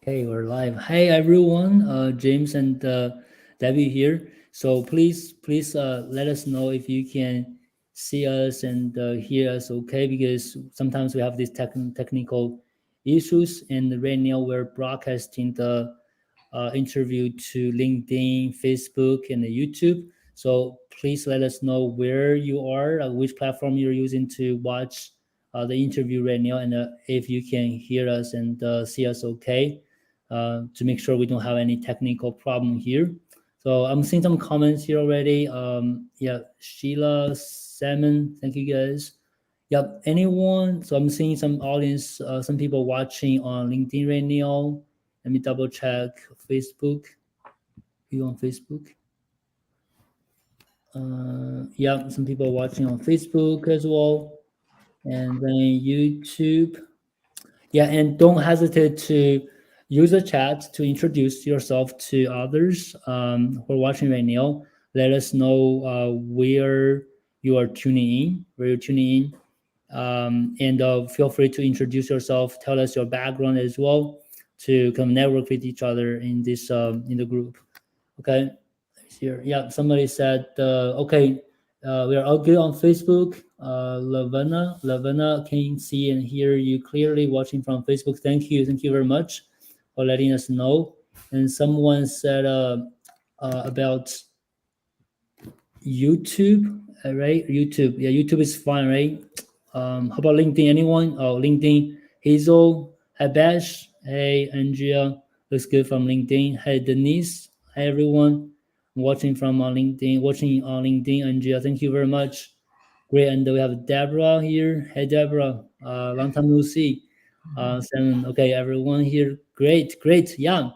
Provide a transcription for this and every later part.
Okay, we're live. Hey everyone, James and Debbie here. So please let us know if you can see us and hear us okay, because sometimes we have these technical issues, and right now we're broadcasting the interview to LinkedIn, Facebook, and YouTube. So please let us know where you are, which platform you're using to watch the interview right now, and if you can hear us and see us okay, to make sure we don't have any technical problem here. So I'm seeing some comments here already. Yeah, Sheila, Salmon, thank you guys. Yep, anyone? So I'm seeing some audience, some people watching on LinkedIn right now. Let me double check Facebook. You on Facebook? Yeah, some people watching on Facebook as well, and then YouTube. Yeah, and don't hesitate to use the chat to introduce yourself to others who are watching right now. Let us know where you are tuning in, where you're tuning in, and feel free to introduce yourself. Tell us your background as well to come network with each other in this in the group. Okay, here, yeah. Somebody said, okay, we are all good on Facebook. Lavana, can see and hear you clearly watching from Facebook. Thank you very much for letting us know. And someone said about YouTube, right? YouTube, yeah, YouTube is fine, right? How about LinkedIn? Anyone? Oh, LinkedIn. Hazel, hi Bash, hey Andrea, looks good from LinkedIn. Hey Denise, hi everyone, watching from LinkedIn, watching on LinkedIn. Andrea, thank you very much. Great, and we have Deborah here. Hey Deborah, long time no see. Simon, okay, everyone here. Great, yeah.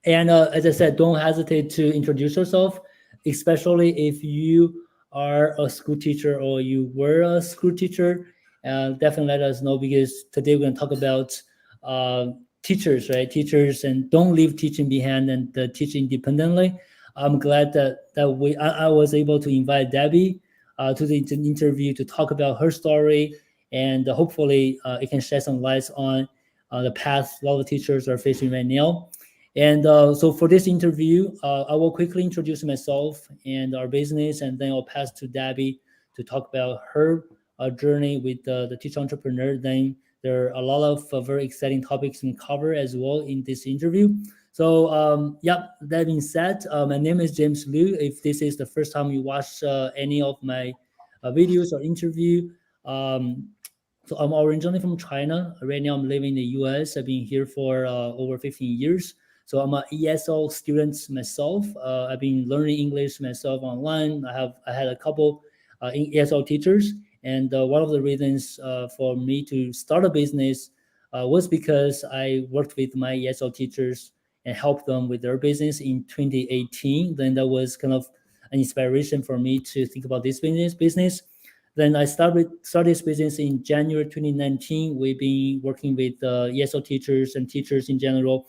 And as I said, don't hesitate to introduce yourself, especially if you are a school teacher or you were a school teacher. Definitely let us know, because today we're going to talk about uh, teachers, right? Teachers, and don't leave teaching behind and teach independently. I'm glad that I was able to invite Debbie to the interview to talk about her story, and hopefully it can shed some light on the path a lot of teachers are facing right now. And so for this interview, I will quickly introduce myself and our business, and then I'll pass to Debbie to talk about her journey with the teacher entrepreneur. Then there are a lot of very exciting topics we cover as well in this interview. So, yeah, that being said, my name is James Liu. If this is the first time you watch any of my videos or interview, um, so I'm originally from China. Right now, I'm living in the US. I've been here for over 15 years. So I'm an ESL student myself. I've been learning English myself online. I had a couple ESL teachers, and one of the reasons for me to start a business was because I worked with my ESL teachers and helped them with their business in 2018. Then that was kind of an inspiration for me to think about this business. Then I started this business in January 2019. We've been working with ESL teachers and teachers in general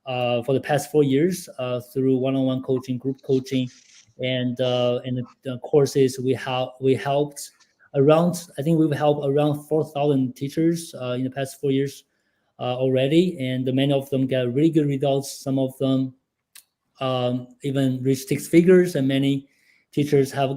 for the past 4 years through one-on-one coaching, group coaching, and the courses we helped around. I think we've helped around 4,000 teachers in the past 4 years already, and many of them get really good results. Some of them even reached six figures, and many teachers have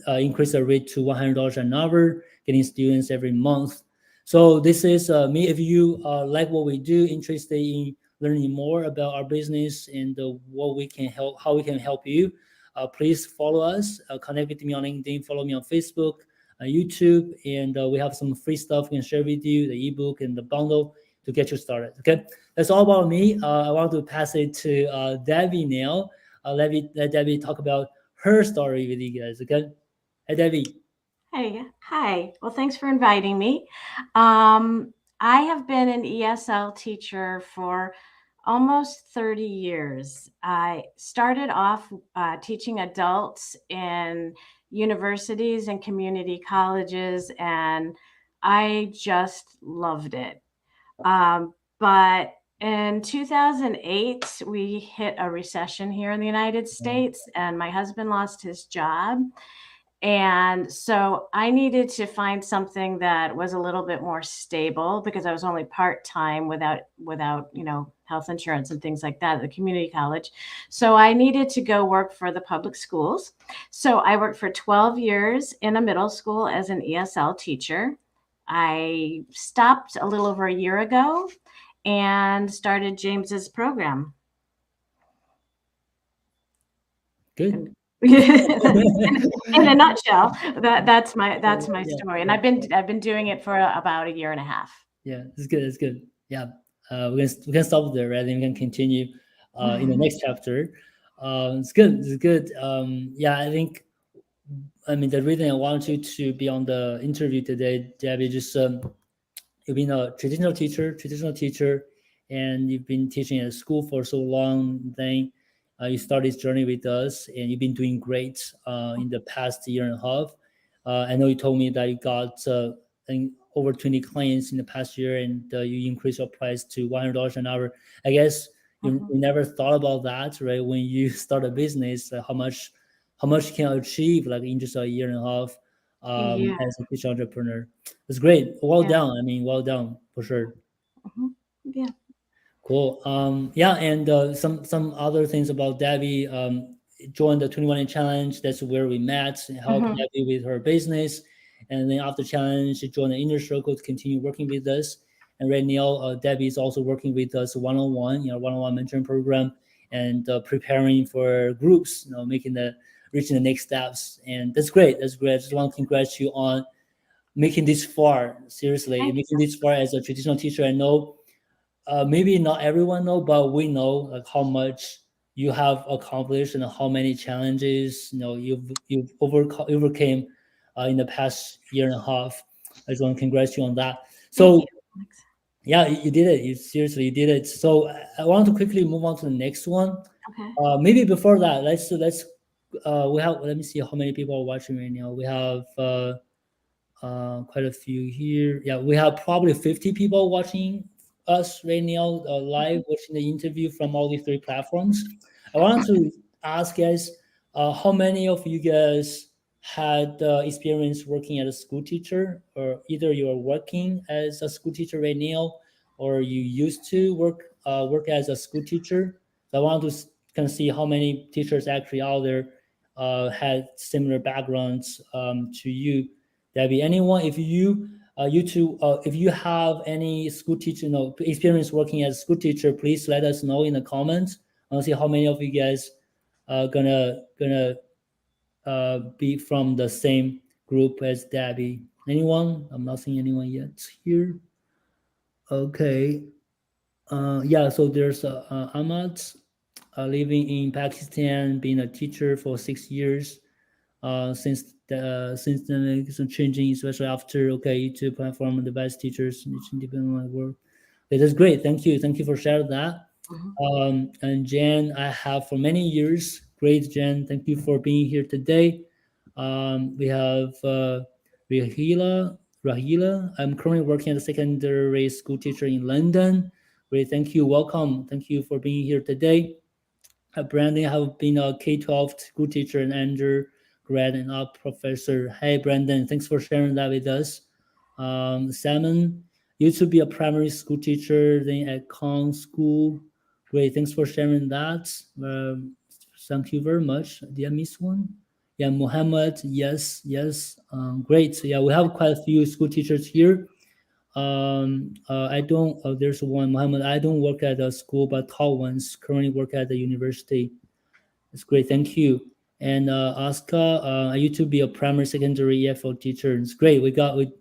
increased their rate to $100 an hour, getting students every month. So this is me. If you like what we do, interested in learning more about our business and what we can help, how we can help you, please follow us. Connect with me on LinkedIn. Follow me on Facebook, YouTube, and we have some free stuff we can share with you, the ebook and the bundle to get you started. Okay, that's all about me. I want to pass it to Debbie now. Let Debbie talk about her story with you guys. Okay, hey Debbie. Hey, hi. Well, thanks for inviting me. I have been an ESL teacher for almost 30 years. I started off teaching adults in universities and community colleges, and I just loved it. But in 2008, we hit a recession here in the United States, and my husband lost his job. And so I needed to find something that was a little bit more stable because I was only part-time without, health insurance and things like that at the community college. So I needed to go work for the public schools. So I worked for 12 years in a middle school as an ESL teacher. I stopped a little over a year ago and started James's program. Good. And in a nutshell, that's my Yeah, story, and yeah, I've been doing it for about a year and a half. yeah. It's good. It's good. Yeah. We can stop there, right? And we can continue in the next chapter. It's good. It's good. Yeah, I think. I mean, the reason I want you to be on the interview today, Debbie, just you've been a traditional teacher, and you've been teaching at school for so long. Then you started this journey with us, and you've been doing great in the past year and a half. I know you told me that you got I think over 20 clients in the past year, and you increased your price to $100 an hour. I guess you Mhm. never thought about that, right? When you start a business, how much you can achieve like in just a year and a half Yeah, as a teacher entrepreneur. It's great. Well yeah, done. I mean, well done for sure. mhm, yeah, Cool. Yeah, and some other things about Debbie. Joined the 21 challenge. That's where we met and helped mhm, Debbie with her business. And then after challenge, she joined the inner circle to continue working with us. And right now, Debbie is also working with us one-on-one, one-on-one mentoring program, and preparing for groups, making the reaching the next steps. And that's great. That's great. I just want to congratulate you on making this far. Seriously, thank making this far as a traditional teacher. I know maybe not everyone know, but we know like how much you have accomplished and how many challenges you've overcame in the past year and a half. I just want to congratulate you on that. thank you, So Alex. yeah, you did it. You seriously you did it. So I want to quickly move on to the next one. Okay. Maybe before that, let's we have let me see how many people are watching right now. We have quite a few here. Yeah, we have probably 50 people watching us right now live, Mhm. watching the interview from all these three platforms. I wanted to ask guys, how many of you guys had experience working as a school teacher, or either you're working as a school teacher right now, or you used to work as a school teacher. So I want to kind of see how many teachers actually out there had similar backgrounds to you. Debbie, anyone, if you have any school teacher, experience working as a school teacher, please let us know in the comments. I want to see how many of you guys gonna be from the same group as Debbie. Anyone? I'm not seeing anyone yet here. Okay. Yeah. So there's Ahmad, living in Pakistan, being a teacher for 6 years. Since the some changing, especially after YouTube platform and device teachers depending on my work. Okay, that's great. Thank you for sharing that. Mhm. And Jen, I have for many years. Great, Jen. Thank you for being here today. We have Rahila. Rahila. I'm currently working as a secondary school teacher in London. Great. Thank you. Welcome. Thank you for being here today. Brandon have been a K-12 school teacher and undergrad and up professor. Hey, Brandon, thanks for sharing that with us. Salmon used to be a primary school teacher, then at Kong School. Great, thanks for sharing that. Thank you very much. Did I miss one? Yeah, Muhammad. Yes, yes. Great. So yeah, we have quite a few school teachers here. I don't. There's one Muhammad. I don't work at a school, but tall ones currently work at the university. It's great. Thank you. And Oscar, I used to be a primary, secondary EFL teacher. It's great. We definitely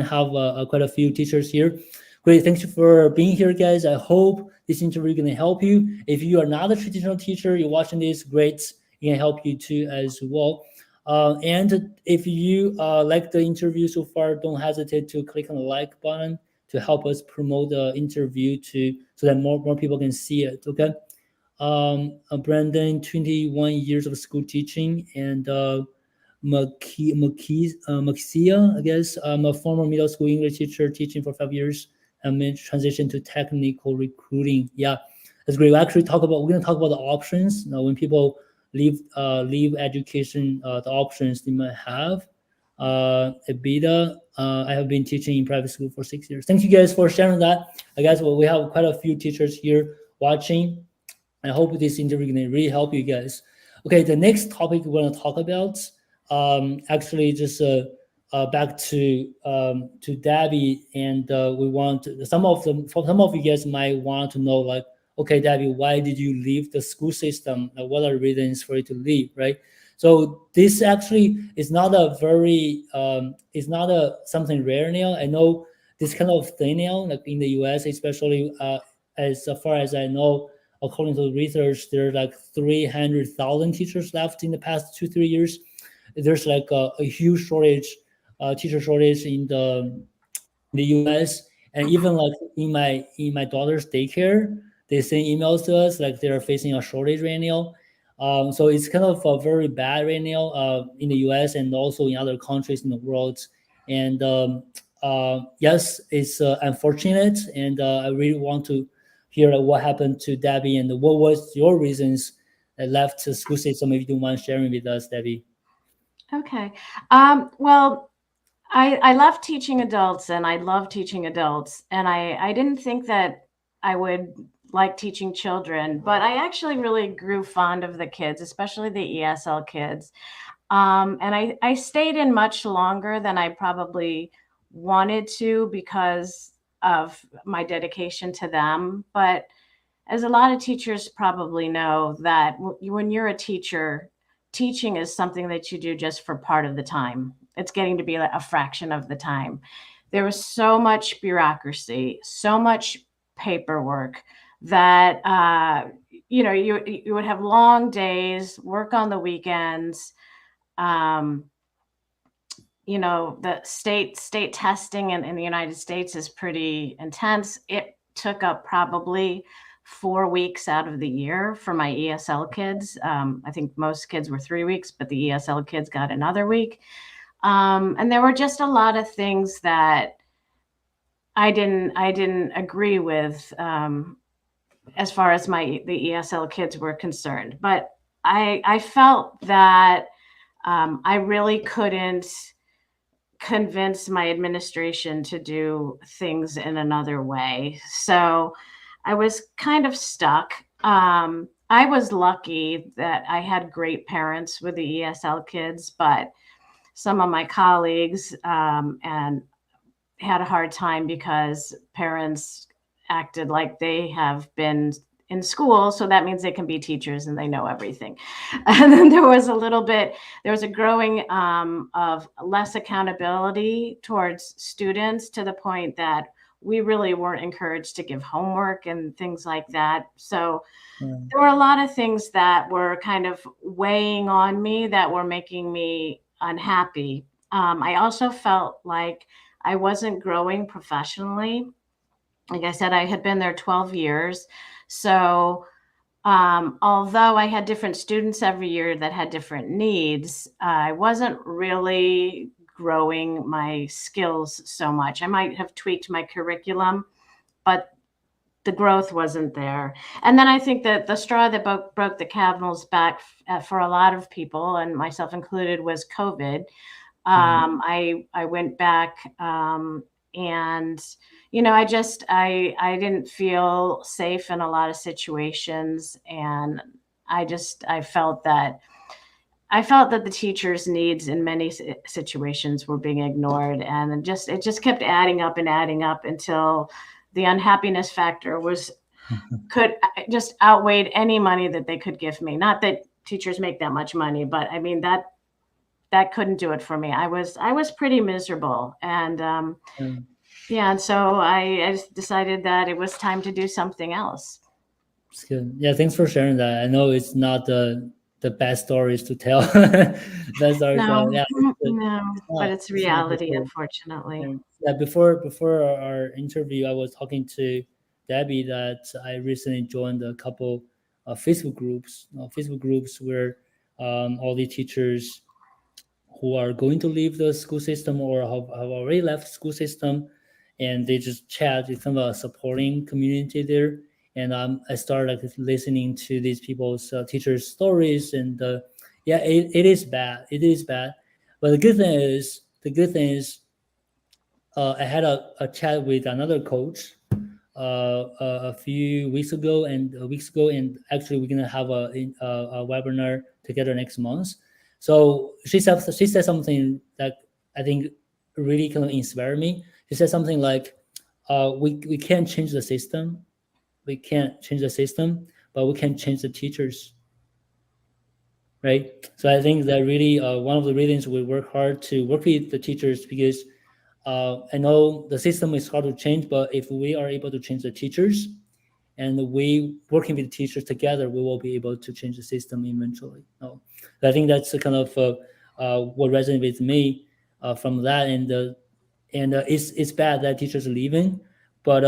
have quite a few teachers here. Great. Thank you for being here, guys. I hope this interview is going to help you. If you are not a traditional teacher, you're watching this, great. It can help you too as well. And if you like the interview so far, don't hesitate to click on the like button to help us promote the interview to so that more people can see it. Okay. Brandon, 21 years of school teaching, and Maxia, I guess. I'm a former middle school English teacher teaching for 5 years and then transition to technical recruiting. Yeah, that's great. We're going to talk about the options. When people leave education, the options they might have. At Beta, I have been teaching in private school for 6 years. Thank you guys for sharing that. I guess we have quite a few teachers here watching. I hope this interview can really help you guys. Okay, the next topic we're going to talk about, actually just back to Debbie, and we want some of you guys might want to know, like, okay, Debbie, why did you leave the school system? What are the reasons for you to leave, right? So this actually is not a very it's not a something rare now. I know this kind of thing now, like in the US, especially as far as I know, according to the research, there are like 300,000 teachers left in the past 2 3 years. There's like a huge shortage, teacher shortage in the US, and even like in my daughter's daycare, they send emails to us like they're facing a shortage right now. So it's kind of very bad right now in the US and also in other countries in the world. And yes, it's unfortunate, and I really want to hear what happened to Debbie and what was your reasons that left the school system. If you don't mind sharing with us, Debbie. Okay. Well, I love teaching adults and I love teaching adults. And I didn't think that I would like teaching children, but I actually really grew fond of the kids, especially the ESL kids. And I stayed in much longer than I probably wanted to because of my dedication to them. But as a lot of teachers probably know, that when you're a teacher, teaching is something that you do just for part of the time. It's getting to be like a fraction of the time. There was so much bureaucracy, so much paperwork that you would have long days, work on the weekends. Um, the state testing in the United States is pretty intense. It took up probably 4 weeks out of the year for my ESL kids. I think most kids were 3 weeks, but the ESL kids got another week. And there were just a lot of things that I didn't agree with, as far as the ESL kids were concerned. But I felt that I really couldn't convince my administration to do things in another way. So I was kind of stuck. I was lucky that I had great parents with the ESL kids, but some of my colleagues and had a hard time because parents acted like they have been in school, so that means they can be teachers and they know everything. And then there was a growing of less accountability towards students, to the point that we really weren't encouraged to give homework and things like that. So Mm, there were a lot of things that were kind of weighing on me, that were making me unhappy. I also felt like I wasn't growing professionally. Like I said, I had been there 12 years. So, although I had different students every year that had different needs, I wasn't really growing my skills so much. I might have tweaked my curriculum, but the growth wasn't there. And then I think that the straw that broke the camel's back for a lot of people, and myself included, was COVID. mm, I went back, and I didn't feel safe in a lot of situations, and I felt that the teachers' needs in many situations were being ignored, and it just kept adding up and adding up until the unhappiness factor could just outweighed any money that they could give me. Not that teachers make that much money, but I mean that couldn't do it for me. I was pretty miserable, and mm. yeah, and so I just decided that it was time to do something else. It's good. Yeah, thanks for sharing that. I know it's not the best stories to tell. Best stories, No, yeah, no, but it's it's not reality, before. unfortunately. And yeah, before our interview, I was talking to Debbie that I recently joined a couple of Facebook groups where all the teachers who are going to leave the school system or have already left school system, and they just chat. It's kind of a supporting community there. and I started like listening to these people's teachers' stories, and yeah, it is bad. It is bad, but the good thing is, I had a chat with another coach a few weeks ago, and actually we're gonna have a webinar together next month. So she said something that I think really kind of inspired me. She said something like, "We can't change the system, we can't change the system, but we can change the teachers." Right. So I think that really one of the reasons we work hard to work with the teachers, because I know the system is hard to change, but if we are able to change the teachers and we working with teachers together, we will be able to change the system eventually. No, I think that's a kind of what resonates with me from that, and it's bad that teachers are leaving, but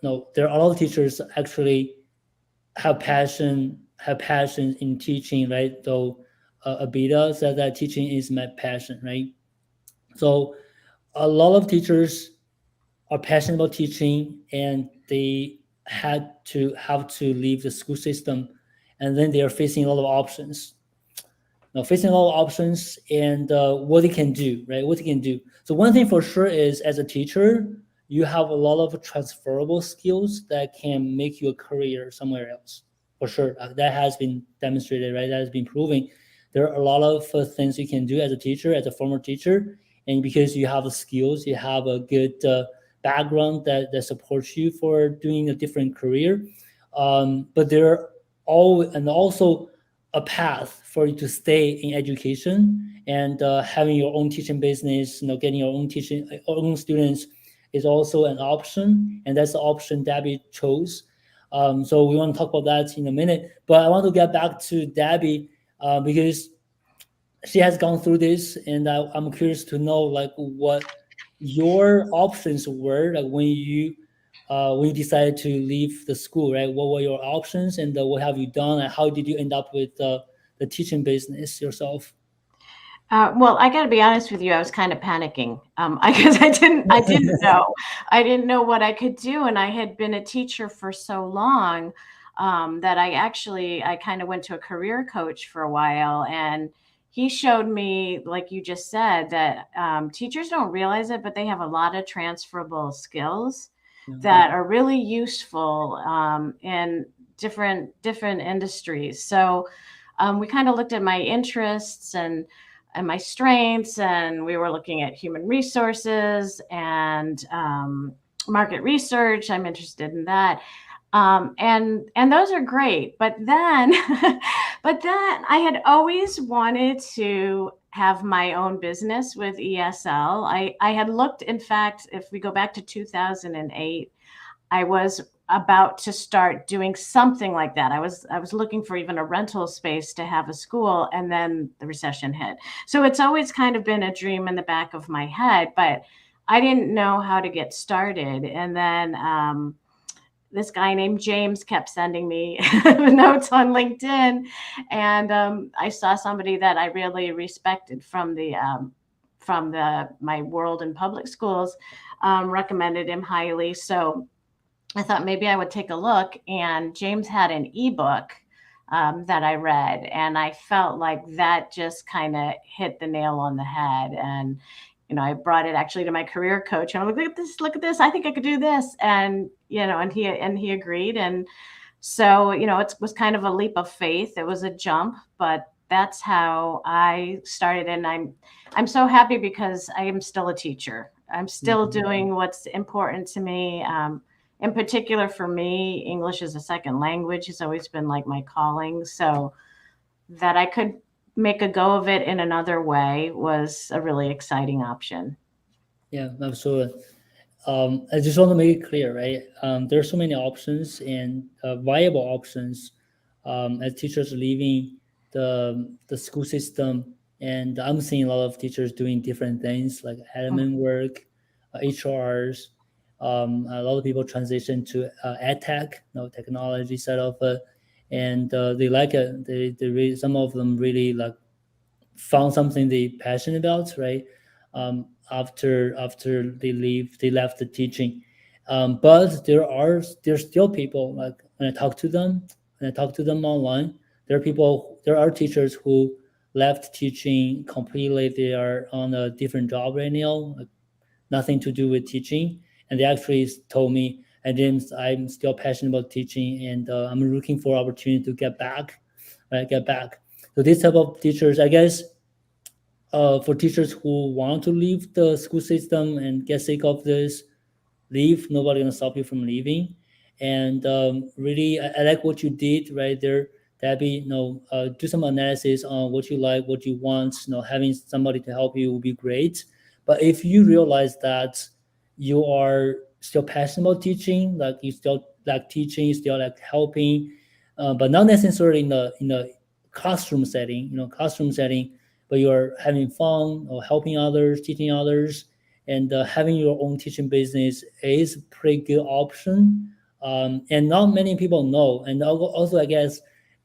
no, there are a lot of teachers actually have passion in teaching, right? So Abida said that teaching is my passion, right? So a lot of teachers are passionate about teaching, and they have to leave the school system, and then they are facing a lot of options. Now, facing a lot of options, and what they can do, right? What they can do. So one thing for sure is, as a teacher, you have a lot of transferable skills that can make you a career somewhere else. For sure, that has been demonstrated, right? That has been proven. There are a lot of things you can do as a teacher, as a former teacher, and because you have the skills, you have a good background that supports you for doing a different career. But there are also a path for you to stay in education, and having your own teaching business, getting your own teaching own students is also an option, and that's the option Debbie chose. So we want to talk about that in a minute, but I want to get back to Debbie because she has gone through this, and I'm curious to know like what your options were, like when you decided to leave the school, right? What were your options, and what have you done, and how did you end up with the teaching business yourself? Well, I got to be honest with you. I was kind of panicking because I didn't know what I could do, and I had been a teacher for so long that I kind of went to a career coach for a while, and he showed me, like you just said, that teachers don't realize it, but they have a lot of transferable skills Yeah. that are really useful in different industries. So we kind of looked at my interests and my strengths, and we were looking at human resources and market research. I'm interested in that, and those are great. But then, but then I had always wanted to have my own business with ESL. I had looked, in fact, if we go back to 2008, I was about to start doing something like that. I was looking for even a rental space to have a school, and then the recession hit. So it's always kind of been a dream in the back of my head, but I didn't know how to get started. And then this guy named James kept sending me notes on LinkedIn, and I saw somebody that I really respected from the my world in public schools, recommended him highly. So I thought maybe I would take a look, and James had an ebook that I read, and I felt like that just kind of hit the nail on the head. And I brought it actually to my career coach, and I'm like, look at this, I think I could do this, and and he agreed, and so it was kind of a leap of faith. It was a jump, but that's how I started, and I'm so happy because I am still a teacher. I'm still Mhm. doing what's important to me. In particular, for me, English as a second language has always been like my calling. So that I could make a go of it in another way was a really exciting option. Yeah, absolutely. I just want to make it clear, right? There are so many options and viable options as teachers leaving the school system, and I'm seeing a lot of teachers doing different things like admin work, HRs. A lot of people transition to ed tech, technology side of it, and they like it. Some of them really like found something they passionate about, right? After they left the teaching, But there's still people like when I talk to them online, there are teachers who left teaching completely. They are on a different job right now, like nothing to do with teaching, and they actually told me, "Hey James, I'm still passionate about teaching, and I'm looking for opportunity to get back, right? Get back." So this type of teachers, I guess, for teachers who want to leave the school system and get sick of this, leave. Nobody gonna stop you from leaving. And really, I like what you did right there, Debbie. Do some analysis on what you like, what you want. Having somebody to help you would be great. But if you realize that you are still passionate about teaching, like you still like teaching, you still like helping, but not necessarily in the classroom setting. Classroom setting, but you're having fun or helping others, teaching others, and having your own teaching business is a pretty good option. And not many people know. And also, I guess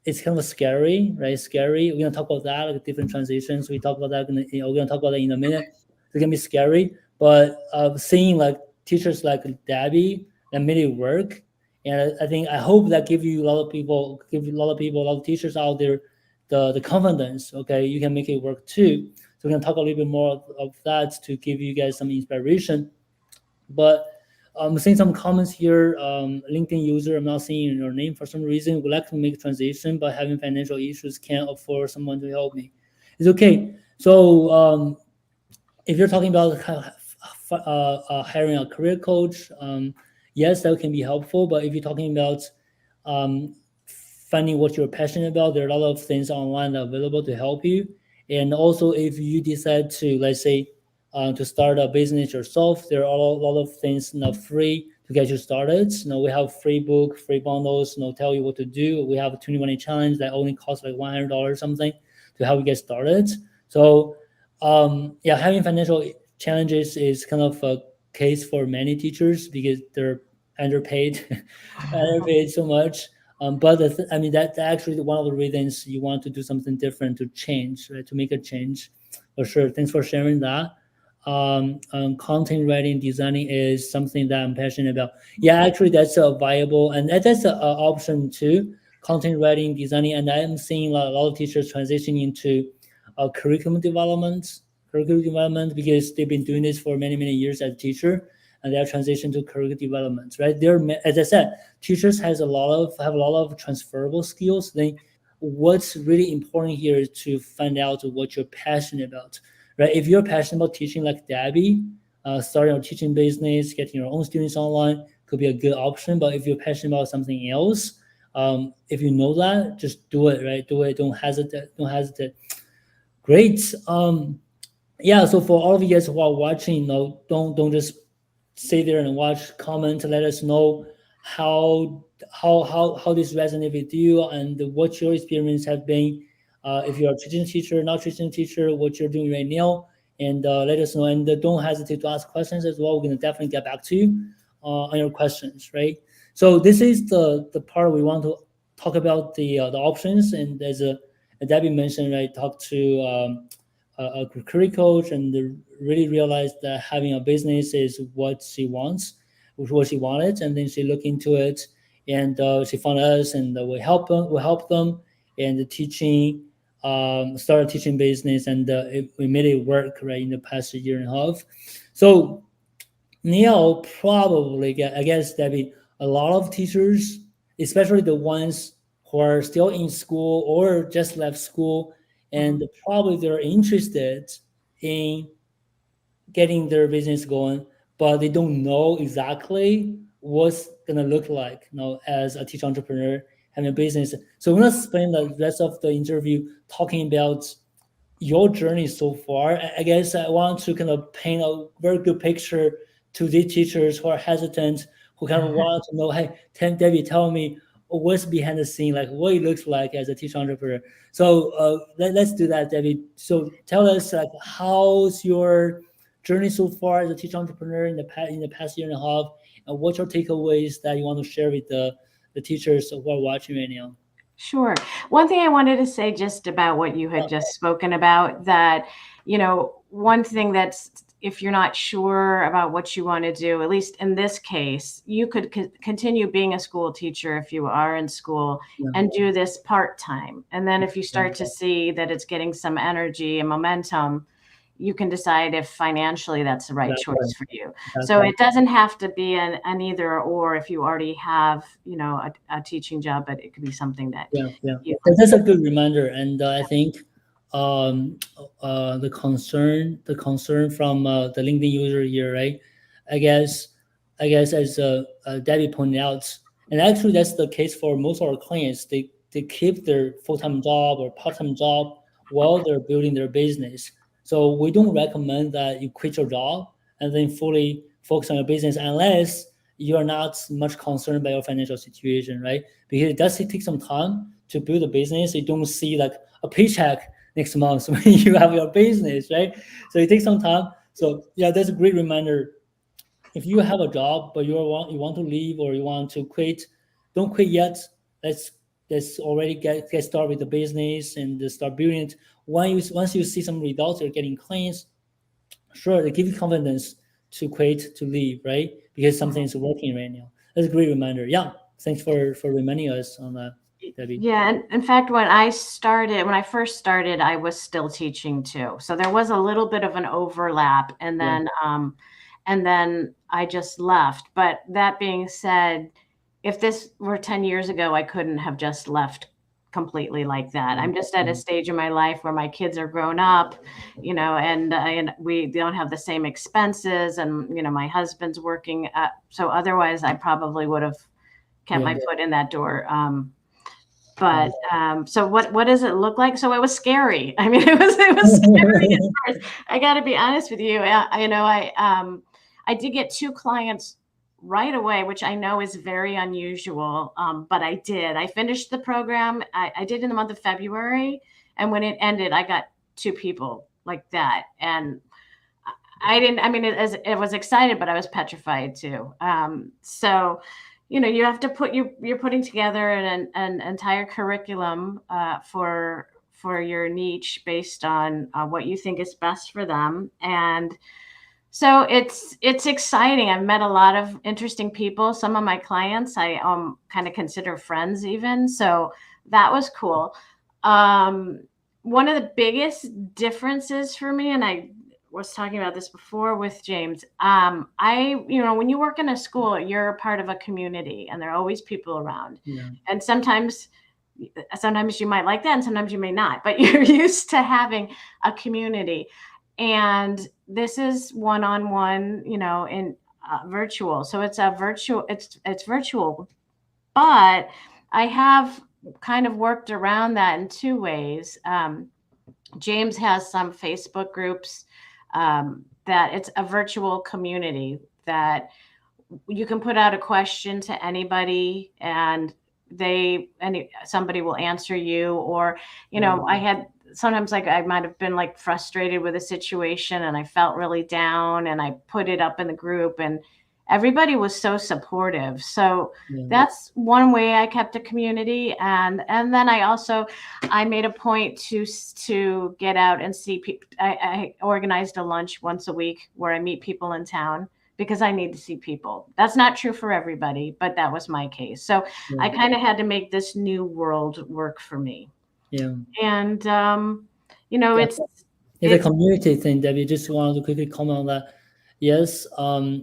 it's kind of scary, right? Scary. We're gonna talk about that, like different transitions. We talk about that. We're gonna talk about that in a minute. It's gonna be scary, but seeing like teachers like Debbie that made it work, and I hope that give you a lot of people, a lot of teachers out there, the confidence. Okay, you can make it work too. So we're gonna talk a little bit more of that to give you guys some inspiration. But I'm seeing some comments here. LinkedIn user, I'm not seeing your name for some reason. Would like to make a transition, but having financial issues can't afford someone to help me. It's okay. So if you're talking about hiring a career coach, yes, that can be helpful. But if you're talking about um, finding what you're passionate about, there are a lot of things online that are available to help you. And also, if you decide to, let's say, to start a business yourself, there are a lot of things free to get you started. We have free book, free bundles, tell you what to do. We have a 21-day challenge that only costs like $100 something to help you get started. So yeah, having financial challenges is kind of a case for many teachers because they're underpaid, underpaid so much. But I mean that's actually one of the reasons you want to do something different to change, right? To make a change, for sure. Thanks for sharing that. Content writing, designing is something that I'm passionate about. Yeah, actually, that's a viable and that's an option too. Content writing, designing, and I'm seeing a lot of teachers transitioning into curriculum development, because they've been doing this for many years as a teacher, and they're transitioned to curriculum development. Right there, as I said, teachers have a lot of transferable skills. Then, what's really important here is to find out what you're passionate about. Right? If you're passionate about teaching, like Debbie, starting a teaching business, getting your own students online could be a good option. But if you're passionate about something else, if you know that, just do it. Right? Do it. Don't hesitate. Don't hesitate. Great. Yeah. So for all of you guys who are watching, don't just sit there and watch. Comment. Let us know how how this resonate with you and what your experience have been. If you're a teaching teacher, not teaching teacher, what you're doing right now, and let us know. And don't hesitate to ask questions as well. We're gonna definitely get back to you on your questions. Right. So this is the part we want to talk about the options, and as Debbie mentioned, right, talk to a career coach and really realized that having a business is what she wants, what she wanted, and then she looked into it, and she found us, and we help them, and the teaching, started teaching business, and we made it work right in the past year and a half. So now probably, I guess, Debbie, a lot of teachers, especially the ones who are still in school or just left school, and Mhm. probably they're interested in getting their business going, but they don't know exactly what's gonna look like, as a teacher entrepreneur having a business. So we're gonna spend the rest of the interview talking about your journey so far. I guess I want to kind of paint a very good picture to the teachers who are hesitant, who kind of want to know, hey, Debbie, tell me what's behind the scene, like what it looks like as a teacher entrepreneur. So let's do that, Debbie. So tell us, like, how's your journey so far as a teacher entrepreneur in the past year and a half, and what's your takeaways that you want to share with the teachers who are watching right now? Sure. One thing I wanted to say just about what you had just spoken about, that, one thing that's if you're not sure about what you want to do, at least in this case, you could continue being a school teacher if you are in school yeah, and do this part time. And then if you yeah, start to see that it's getting some energy and momentum, you can decide if financially that's the right that's right. choice for you. That's So right. it doesn't have to be an either or if you already have, a teaching job, but it could be something that Yeah, yeah. you That's a good reminder, and I think um, the concern from the LinkedIn user here, right? I guess, as Debbie pointed out, and actually that's the case for most of our clients. They keep their full time job or part time job while they're building their business. So we don't recommend that you quit your job and then fully focus on your business unless you are not much concerned by your financial situation, right? Because it does take some time to build a business. You don't see like a paycheck next month when you have your business, right? So it takes some time. So yeah, that's a great reminder. If you have a job but you want to leave or you want to quit, don't quit yet. Let's let's already get started with the business and start building it. Once you see some results, you're getting clients. Sure, it gives you confidence to quit, to leave, right? Because something can. is working right now. That's a great reminder. Yeah, thanks for reminding us on that, Debbie. Yeah, and in fact, when I first started, I was still teaching too. So there was a little bit of an overlap, Yeah, and then I just left. But that being said, if this were 10 years ago, I couldn't have just left completely like that. yeah, I'm just at a yeah, stage in my life where my kids are grown up, and we don't have the same expenses, and my husband's working. So otherwise, I probably would have kept yeah, my foot in that door. yeah. But so what does it look like? So it was scary. I mean, it was scary at first. I got to be honest with you. I did get two clients right away, which I know is very unusual. But I did. I finished the program. I did in the month of February, and when it ended, I got two people like that, and I didn't. I mean, it was excited, but I was petrified too. So, you have to you're putting together an entire curriculum for your niche based on what you think is best for them, and so it's exciting. I've met a lot of interesting people. Some of my clients I kind of consider friends even. So that was cool. Um, One of the biggest differences for me, and I was talking about this before with James. When you work in a school, you're a part of a community, and there are always people around. Yeah, And sometimes you might like that, and sometimes you may not. But you're used to having a community, and this is one-on-one, in virtual. So it's virtual, but I have kind of worked around that in two ways. James has some Facebook groups that it's a virtual community that you can put out a question to anybody, and somebody will answer you. Or yeah, I had sometimes, like, I might have been like frustrated with a situation and I felt really down, and I put it up in the group, and everybody was so supportive. So yeah, that's one way I kept a community. And then I made a point to get out and see people. I organized a lunch once a week where I meet people in town, because I need to see people. That's not true for everybody, but that was my case. So I yeah, kind of had to make this new world work for me. yeah. And Yeah. it's It's a it's community thing that we just wanted to quickly comment on that. Yes,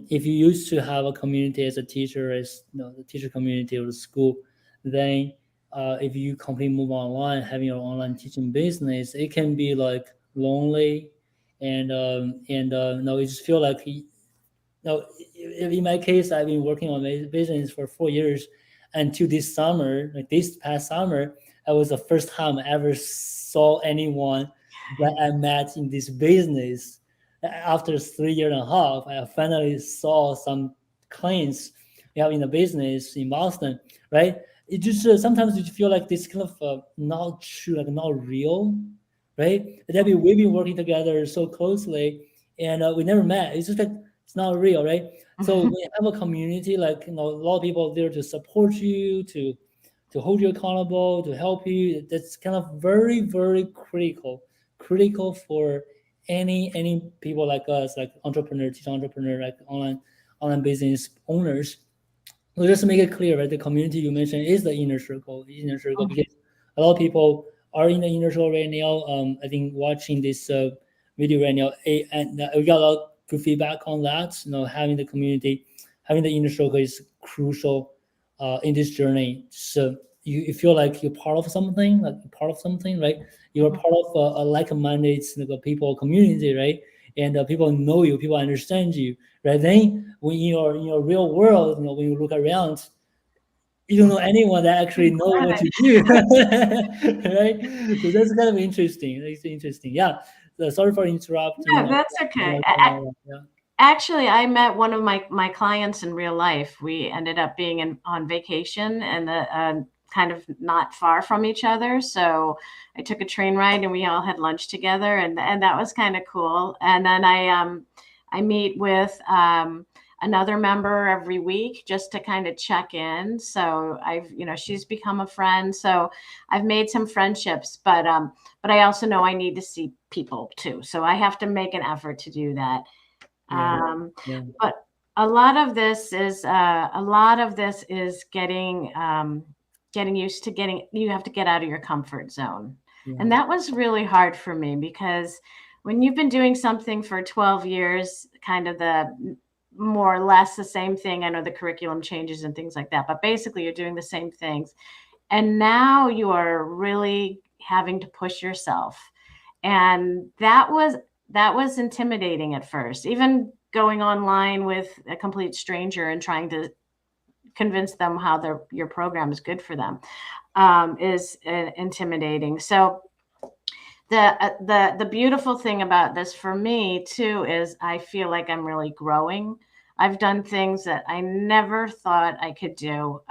if you used to have a community as a teacher, as the teacher community or the school, then if you completely move online, having your online teaching business, it can be like lonely, and no, you just feel like no, in my case, I've been working on my business for 4 years until this summer. Like this past summer, that was the first time I ever saw anyone that I met in this business. After 3 years and a half, I finally saw some clients we have in the business in Boston, right? It just sometimes you feel like this kind of not true, like not real, right? That we've been working together so closely, and we never met. It's just like it's not real, right? So when you have a community, like a lot of people there to support you, to hold you accountable, to help you. That's kind of very, very critical for any people like us, like entrepreneur, teacher entrepreneur, like online business owners. So just to make it clear, right, the community you mentioned is the inner circle, Mhm. because a lot of people are in the inner circle right now. I think watching this video right now, and we got a lot of good feedback on that. Having the community, having the inner circle is crucial in this journey. So you feel like you're part of something, right? You're Mhm. part of a like-minded people community, right? And people know you, people understand you, right? Then when you're in your real world, when you look around, you don't know anyone that actually know what you do, right? So that's kind of interesting. It's interesting. Yeah. So sorry for interrupting. No, that's okay. Yeah. Actually, I met one of my clients in real life. We ended up being on vacation and kind of not far from each other. So I took a train ride and we all had lunch together, and that was kind of cool. And then I meet with another member every week just to kind of check in. So she's become a friend. So I've made some friendships, but I also know I need to see people too. So I have to make an effort to do that. Yeah. Um, Yeah. but a lot of this is getting used to getting. You have to get out of your comfort zone, Yeah. and that was really hard for me because when you've been doing something for 12 years, kind of the more or less the same thing. I know the curriculum changes and things like that, but basically you're doing the same things, and now you are really having to push yourself, and that was intimidating at first, even going online with a complete stranger and trying to convince them how your program is good for them, is intimidating. So the beautiful thing about this for me too is I feel like I'm really growing. I've done things that I never thought I could do.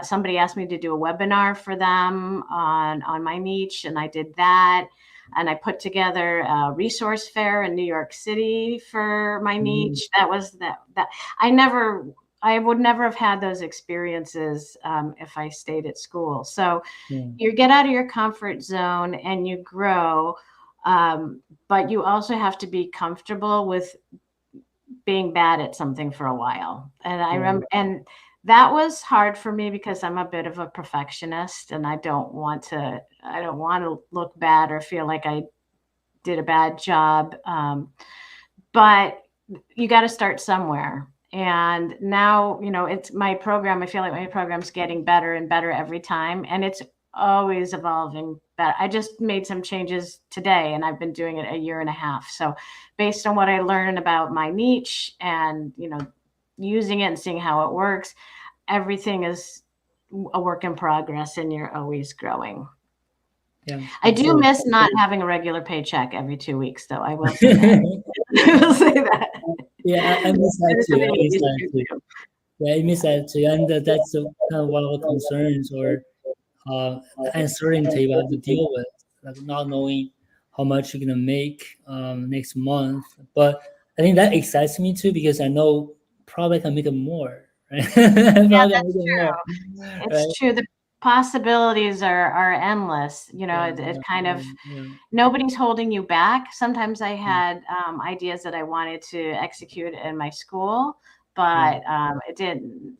Somebody asked me to do a webinar for them on my niche, and I did that. And I put together a resource fair in New York City for my Mm, niche. That I would never have had those experiences if I stayed at school. So yeah. you get out of your comfort zone and you grow, but you also have to be comfortable with being bad at something for a while. And I Yeah. remember, and that was hard for me because I'm a bit of a perfectionist, and I don't want to look bad or feel like I did a bad job. But you got to start somewhere. And now, it's my program. I feel like my program's getting better and better every time. And it's always evolving. But I just made some changes today, and I've been doing it a year and a half. So based on what I learned about my niche and, using it and seeing how it works, everything is a work in progress and you're always growing. Yeah. I do Absolutely. miss not having a regular paycheck every 2 weeks, though. I will say that. I will say that. Yeah, I miss that That is too. something I I miss used that to too. do. Yeah, I miss that too. And that's kind of one of the concerns or the uncertainty we have to deal with, like not knowing how much you're gonna make next month. But I think that excites me too because I know probably I can make it more, right? Yeah, Probably can that's make it more, true. It's right? true. The possibilities are endless. Yeah, It yeah, kind yeah, of yeah, nobody's holding you back. Sometimes I yeah, had ideas that I wanted to execute in my school, yeah, but it didn't.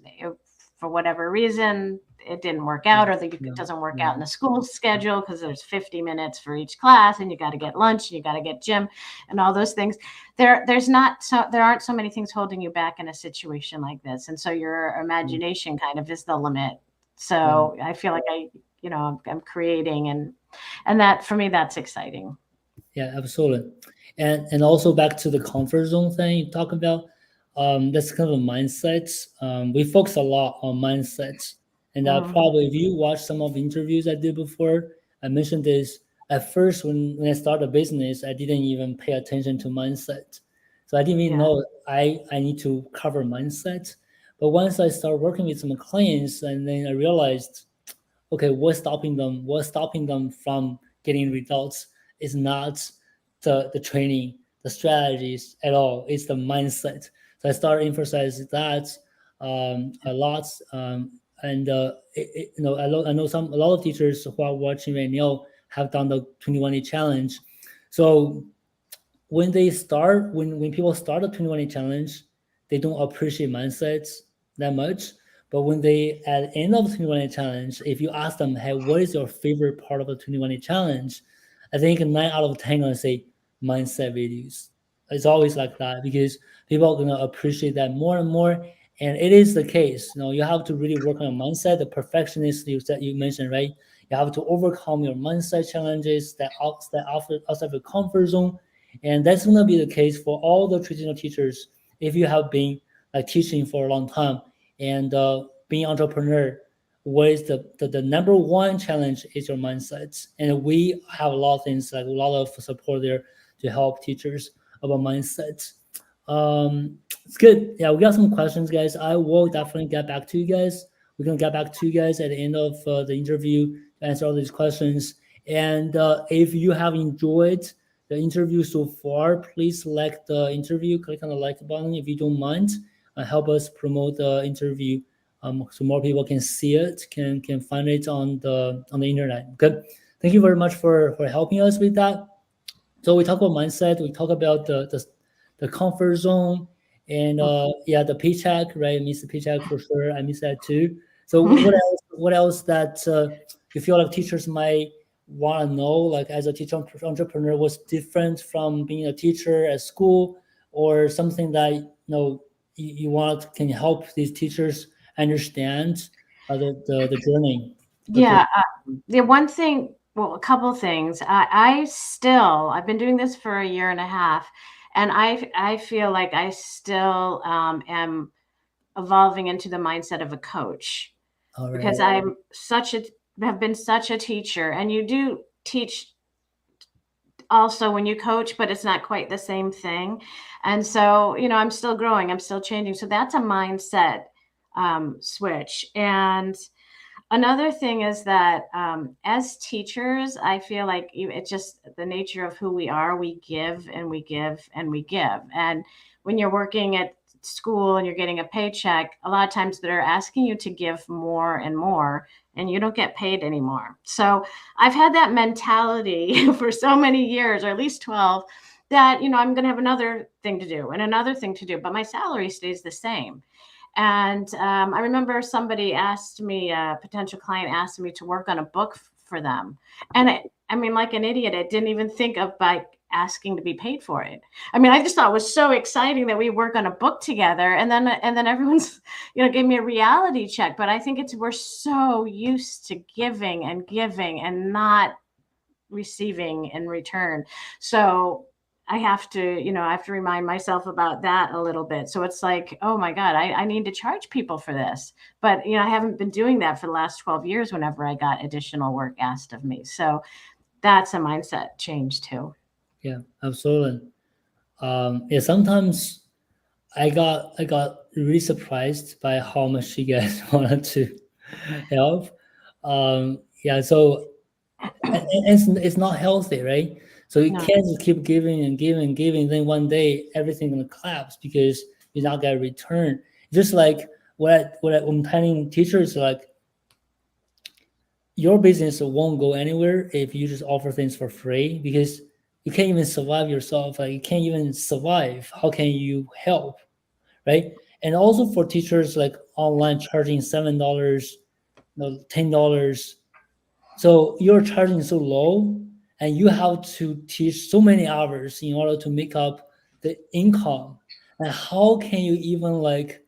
For whatever reason, it didn't work yeah, out, or it yeah, doesn't work yeah, out in the school schedule because there's 50 minutes for each class, and you got to get lunch, and you got to get gym, and all those things. There aren't so many things holding you back in a situation like this, and so your yeah, imagination kind of is the limit. yeah. So I feel like I'm creating, and that for me, that's exciting. Yeah, absolutely. And also back to the comfort zone thing you talk about, that's kind of a mindset. We focus a lot on mindsets. And Mhm. probably if you watch some of the interviews I did before, I mentioned this at first when I started a business, I didn't even pay attention to mindset. So I didn't even Yeah. know I need to cover mindset. But once I started working with some clients and then I realized, okay, what's stopping them from getting results is not the training, the strategies at all. It's the mindset. So I started emphasizing that a lot. And I know a lot of teachers who are watching right now have done the 21-day challenge. So when people start the 21 day challenge, they don't appreciate mindsets that much. But when they at the end of the 21 day challenge, if you ask them, hey, what is your favorite part of the 21 day challenge? I think 9 out of 10 gonna say mindset videos. It's always like that because people are gonna appreciate that more and more. And it is the case. You have to really work on your mindset. The perfectionist you mentioned, right? You have to overcome your mindset challenges that outside of your comfort zone, and that's gonna be the case for all the traditional teachers. If you have been like teaching for a long time and being entrepreneur, what is the number one challenge is your mindset. And we have a lot of things, like a lot of support there to help teachers about mindset. It's good. Yeah, we got some questions, guys. I will definitely get back to you guys. We're gonna get back to you guys at the end of the interview to answer all these questions. And if you have enjoyed the interview so far, please like the interview. Click on the like button if you don't mind. Help us promote the interview, so more people can see it, can find it on the internet. Good. Thank you very much for helping us with that. So we talk about mindset. We talk about the comfort zone, and yeah, the paycheck, right? I miss the paycheck for sure. I miss that too. So what else? What else that you feel like teachers might want to know, like as a teacher entrepreneur, what's different from being a teacher at school, or something that you want can help these teachers understand the journey. Yeah, the one thing, well, a couple things. I've been doing this for a year and a half, and I feel like I still am evolving into the mindset of a coach All because right. I'm such a have been such a teacher, and you do teach also when you coach, but it's not quite the same thing. And so, I'm still growing, I'm still changing. So that's a mindset switch. And another thing is that as teachers, I feel like it's just the nature of who we are. We give and we give and we give. And when you're working at school and you're getting a paycheck, a lot of times they're asking you to give more and more, and you don't get paid anymore. So I've had that mentality for so many years, or at least 12, that, I'm going to have another thing to do and another thing to do, but my salary stays the same. And I remember somebody asked me, a potential client asked me to work on a book for them. And I mean, like an idiot, I didn't even think of by asking to be paid for it. I mean, I just thought it was so exciting that we work on a book together. And then everyone's, gave me a reality check. But I think we're so used to giving and not receiving in return. So I have to remind myself about that a little bit. So it's like, oh my God, I need to charge people for this. But, I haven't been doing that for the last 12 years whenever I got additional work asked of me. So that's a mindset change too. Yeah, absolutely. Yeah, sometimes I got really surprised by how much you guys wanted to help. Yeah, so it's not healthy, right? So you No. can't just keep giving and giving and giving. Then one day everything gonna collapse because you're not gonna return. Just like I'm telling teachers, like your business won't go anywhere if you just offer things for free because you can't even survive yourself. Like you can't even survive. How can you help, right? And also for teachers, like online charging $7, $10. So you're charging so low, and you have to teach so many hours in order to make up the income. And how can you even like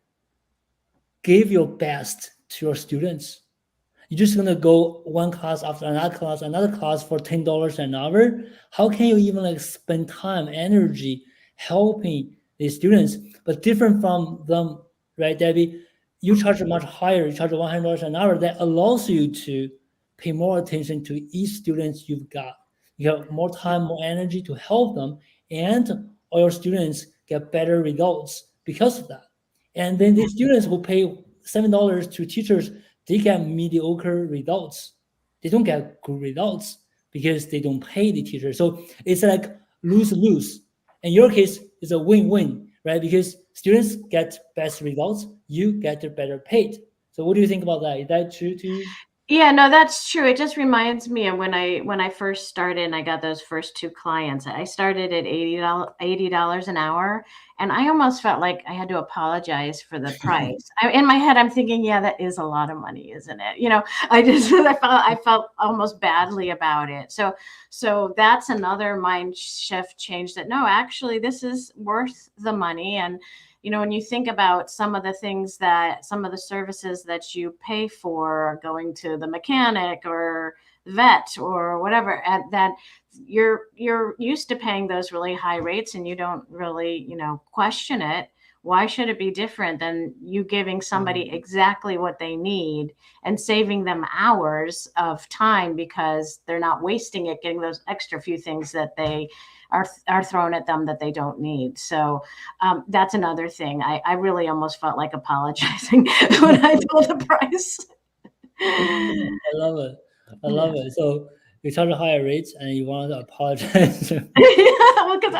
give your best to your students? You're just gonna go one class after another class for $10 an hour. How can you even like spend time, energy helping these students? But different from them, right, Debbie? You charge much higher. You charge $100 an hour. That allows you to pay more attention to each student you've got. You have more time, more energy to help them, and all your students get better results because of that. And then the students who pay $7 to teachers, they get mediocre results. They don't get good results because they don't pay the teacher. So it's like lose lose. In your case, it's a win win, right? Because students get best results, you get better paid. So what do you think about that? Is that true to you? Yeah, no, that's true. It just reminds me of when I first started and I got those first 2 clients. I started at $80 an hour, and I almost felt like I had to apologize for the price. In my head, I'm thinking, "Yeah, that is a lot of money, isn't it?" I just I felt almost badly about it. So that's another mind shift change that, no, actually, this is worth the money. And when you think about some of the services that you pay for, going to the mechanic or vet or whatever, at that you're used to paying those really high rates and you don't really, question it. Why should it be different than you giving somebody Mm, exactly what they need and saving them hours of time because they're not wasting it getting those extra few things that they are thrown at them that they don't need? So that's another thing. I really almost felt like apologizing when I told the price. I love it. I love Yeah. it. So you charge a higher rates and you want to apologize. Well, because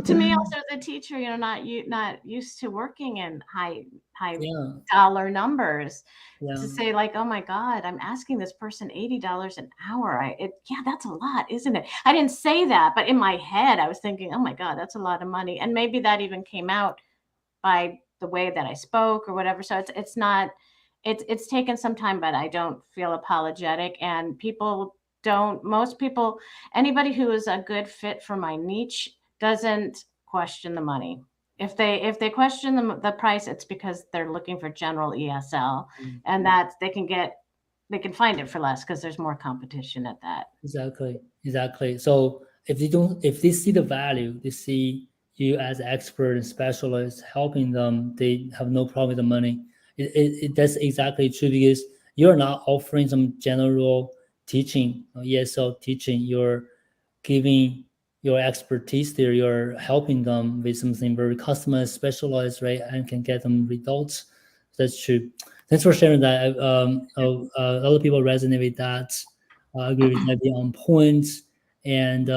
to me also as a teacher, not used to working in high Yeah, dollar numbers, yeah, to say like, oh my God, I'm asking this person $80 an hour. Yeah, that's a lot, isn't it? I didn't say that, but in my head, I was thinking, oh my God, that's a lot of money. And maybe that even came out by the way that I spoke or whatever. So it's not it's taken some time, but I don't feel apologetic. And people don't most people anybody who is a good fit for my niche doesn't question the money. If they question the price, it's because they're looking for general ESL, mm, and that they can find it for less because there's more competition at that. exactly, exactly. So if they see the value, they see you as expert and specialist helping them, they have no problem with the money. That's exactly true because you're not offering some general teaching, ESL teaching. You're giving your expertise there. You're helping them with something very customized, specialized, right, and can get them results. That's true. Thanks for sharing that. A lot of people resonate with that. I agree with that. Be on point, and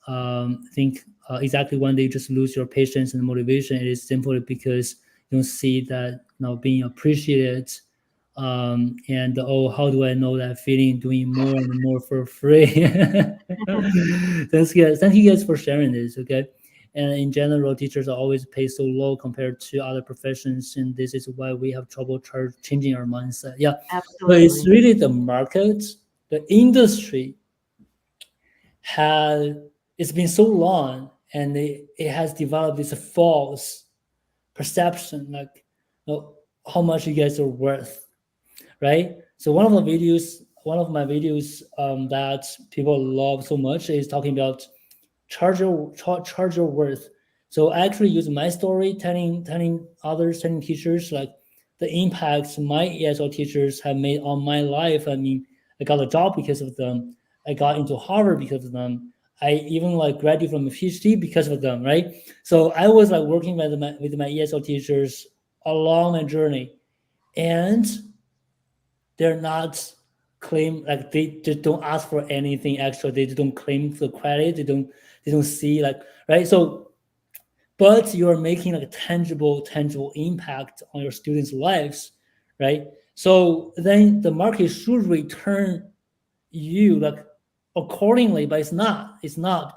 I think exactly when they just lose your patience and motivation, it is simply because you don't see that being appreciated. And oh, how do I know that feeling? Doing more and more for free. Thanks, guys. Thank you guys for sharing this. Okay. And in general, teachers are always paid so low compared to other professions, and this is why we have trouble changing our mindset. Yeah, but it's Absolutely. really the market, the industry has it's been so long, and it has developed this false perception, like how much you guys are worth, right? So one of my videos that people love so much is talking about charge your worth. So I actually use my story telling others, telling teachers like the impacts my ESL teachers have made on my life. I mean, I got a job because of them. I got into Harvard because of them. I even like graduated from a PhD because of them, right? So I was like working with my ESL teachers along my journey, and they're not claim like they just don't ask for anything extra. They don't claim the credit. They don't see like right. So but you're making like a tangible impact on your students' lives, right? So then the market should return you like accordingly, but it's not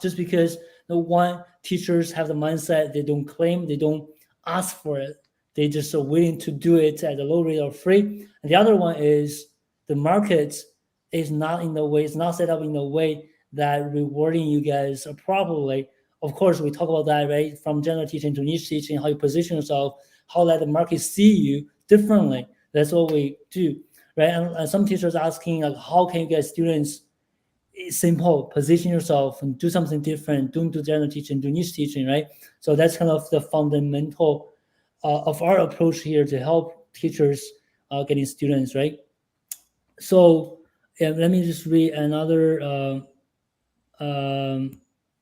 just because the one teachers have the mindset they don't claim, they don't ask for it, they just are willing to do it at a low rate or free. And the other one is the market is not in the way, it's not set up in a way that rewarding you guys properly. Of course we talk about that, right, from general teaching to niche teaching, how you position yourself, how let the market see you differently. That's what we do, right? And some teachers asking like, how can you get students? It's simple, position yourself and do something different. Don't do general teaching, do niche teaching, right? So that's kind of the fundamental of our approach here to help teachers getting students, right? So let me just read another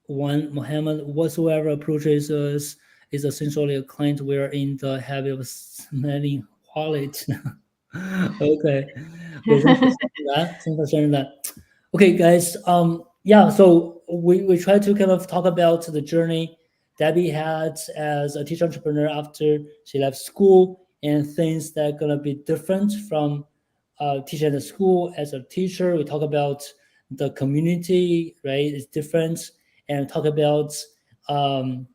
one. Mohammed, whatsoever approaches us is essentially a client we're in the habit of smelling wallet. Okay. Okay, thanks for sharing that. Thanks for sharing that. Okay, guys. Yeah, so we try to kind of talk about the journey Debbie had as a teacher entrepreneur after she left school and things that are gonna be different from teach at the school as a teacher. We talk about the community, right? It's different, and talk about um,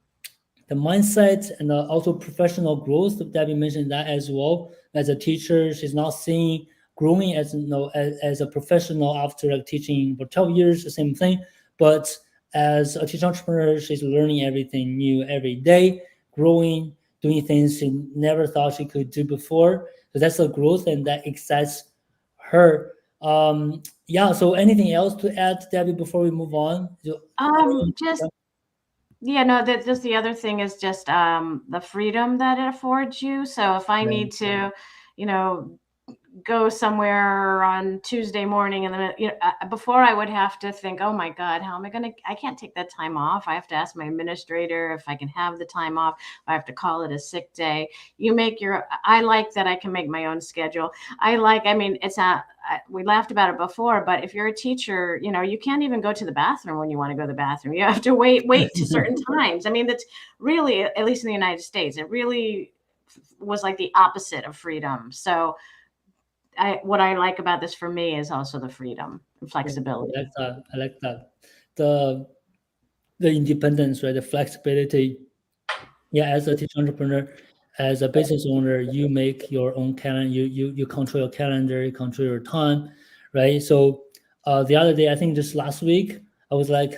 the mindset and also professional growth. Debbie mentioned that as well. As a teacher, she's not seeing growing as as a professional after like teaching for 12 years, the same thing. But as a teacher entrepreneur, she's learning everything new every day, growing, doing things she never thought she could do before. So that's the growth, and that excites her. Yeah. So anything else to add, Debbie, before we move on? Just yeah, no, that just the other thing is just the freedom that it affords you. So if I Right. need to, you know, go somewhere on Tuesday morning and then before I would have to think, oh my God, how am I gonna, I can't take that time off. I have to ask my administrator if I can have the time off. I have to call it a sick day. You make your, I like that I can make my own schedule. I mean, it's not, we laughed about it before, but if you're a teacher, you can't even go to the bathroom when you want to go to the bathroom. You have to wait to certain times. I mean, that's really, at least in the United States, it really was like the opposite of freedom. So what I like about this for me is also the freedom and Yeah, I flexibility. like that. I like that. The the independence, right? The flexibility. Yeah, as a teacher entrepreneur, as a business owner, you make your own calendar. You control your calendar. You control your time, right? So the other day, I think just last week, I was like,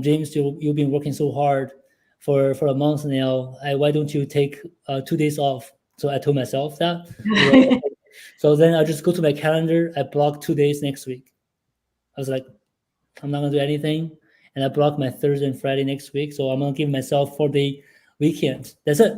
James, you've been working so hard for a month now. Why don't you take 2 days off? So I told myself that. I was like, okay. So then I just go to my calendar. I block 2 days next week. I was like, I'm not gonna do anything, and I block my Thursday and Friday next week. So I'm gonna give myself 4 day weekend. That's it.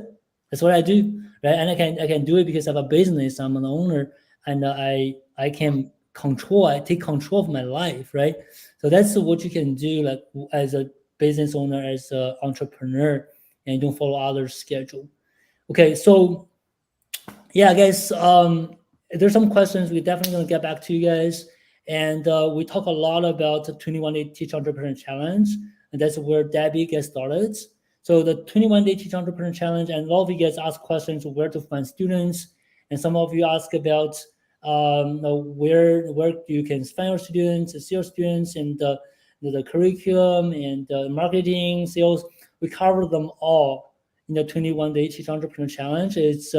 That's what I do, right? And I can do it because I have a business. I'm an owner, and I can control. I take control of my life, right? So that's what you can do, like as a business owner, as an entrepreneur, and you don't follow others' schedule. Okay, so yeah, guys. There's some questions we're definitely gonna get back to you guys, and we talk a lot about the 21-day Teach Entrepreneur Challenge, and that's where Debbie gets started. So the 21-day Teach Entrepreneur Challenge, and a lot of you guys ask questions where to find students, and some of you ask about where you can find your students, see your students, and the curriculum and marketing, sales. We cover them all in the 21-day Teach Entrepreneur Challenge. It's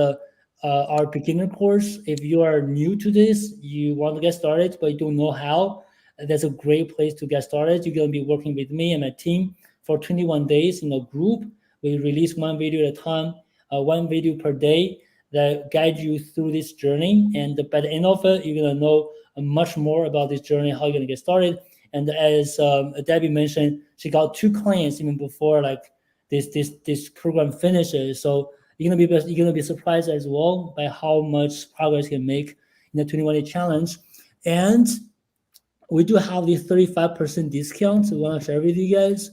our beginner course. If you are new to this, you want to get started, but you don't know how, that's a great place to get started. You're going to be working with me and my team for 21 days in a group. We release one video at a time, one video per day that guide you through this journey. And by the end of it, you're going to know much more about this journey, how you're going to get started. And as Debbie mentioned, she got 2 clients even before like this program finishes. So you're gonna be surprised as well by how much progress you can make in the 21-day challenge. And we do have the 35% discount we want to share with you guys.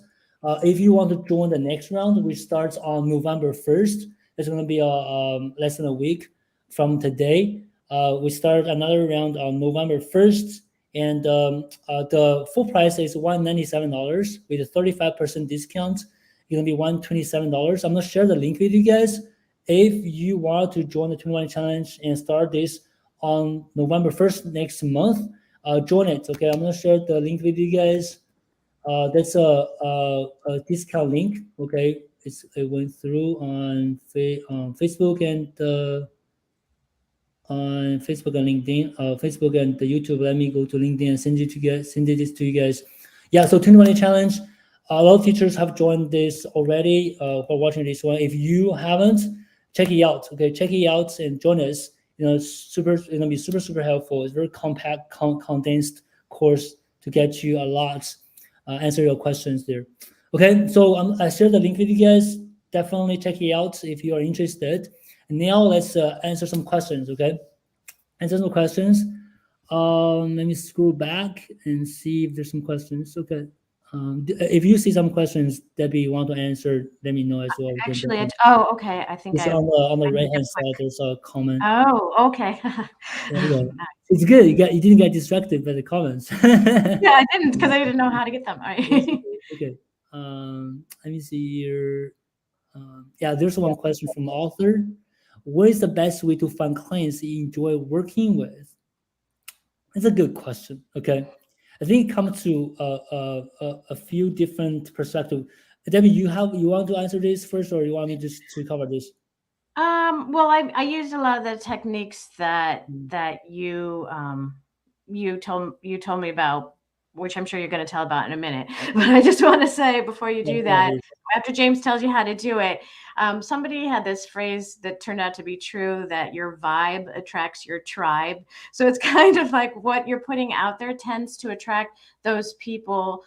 If you want to join the next round, which starts on November 1st, it's going to be less than a week from today. We start another round on November 1st, and the full price is $197 with a 35% discount. It's going to be $127. I'm going to share the link with you guys. If you want to join the 21 challenge and start this on November 1st next month, join it. Okay, I'm gonna share the link with you guys. That's a discount link. Okay, it went through on Facebook and LinkedIn, Facebook and the YouTube. Let me go to LinkedIn and send this to you guys. Yeah, so 21-day challenge. A lot of teachers have joined this already. For watching this one, if you haven't, check it out. Okay, check it out and join us. It's gonna be super helpful. It's very compact, condensed course to get you a lot, answer your questions there. Okay, so I shared the link with you guys. Definitely check it out if you are interested. And now let's answer some questions. Okay, answer some questions. Let me scroll back and see if there's some questions. Okay. If you see some questions, Debbie, you want to answer, let me know as well. Actually, oh, okay. I think It's I on the I right need a hand quick. side. There's a comment. Oh, okay. Yeah, it's good. You didn't get distracted by the comments. Yeah, I didn't because I didn't know how to get them. All Yes, right. okay. Let me see here. Yeah, there's one question from the author. What is the best way to find clients you enjoy working with? It's a good question. Okay, I think it comes to a few different perspectives. Debbie, you want to answer this first, or you want me just to cover this? Well, I used a lot of the techniques that Mm, you told me about, which I'm sure you're going to tell about in a minute. But I just want to say before you yeah, do go that, ahead. after James tells you how to do it, somebody had this phrase that turned out to be true, that your vibe attracts your tribe. So it's kind of like what you're putting out there tends to attract those people.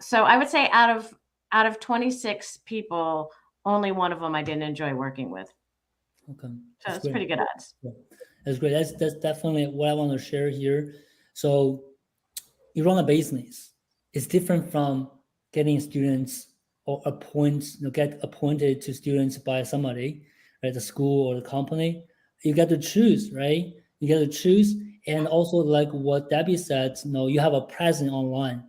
So I would say out of 26 people, only one of them I didn't enjoy working with. Okay, So that's it's great. pretty good odds. Yeah, that's great. That's definitely what I want to share here. So you run a business. It's different from getting students or get appointed to students by somebody, right? The school or the company. You get to choose, right? You get to choose, and also like what Debbie said, you have a presence online.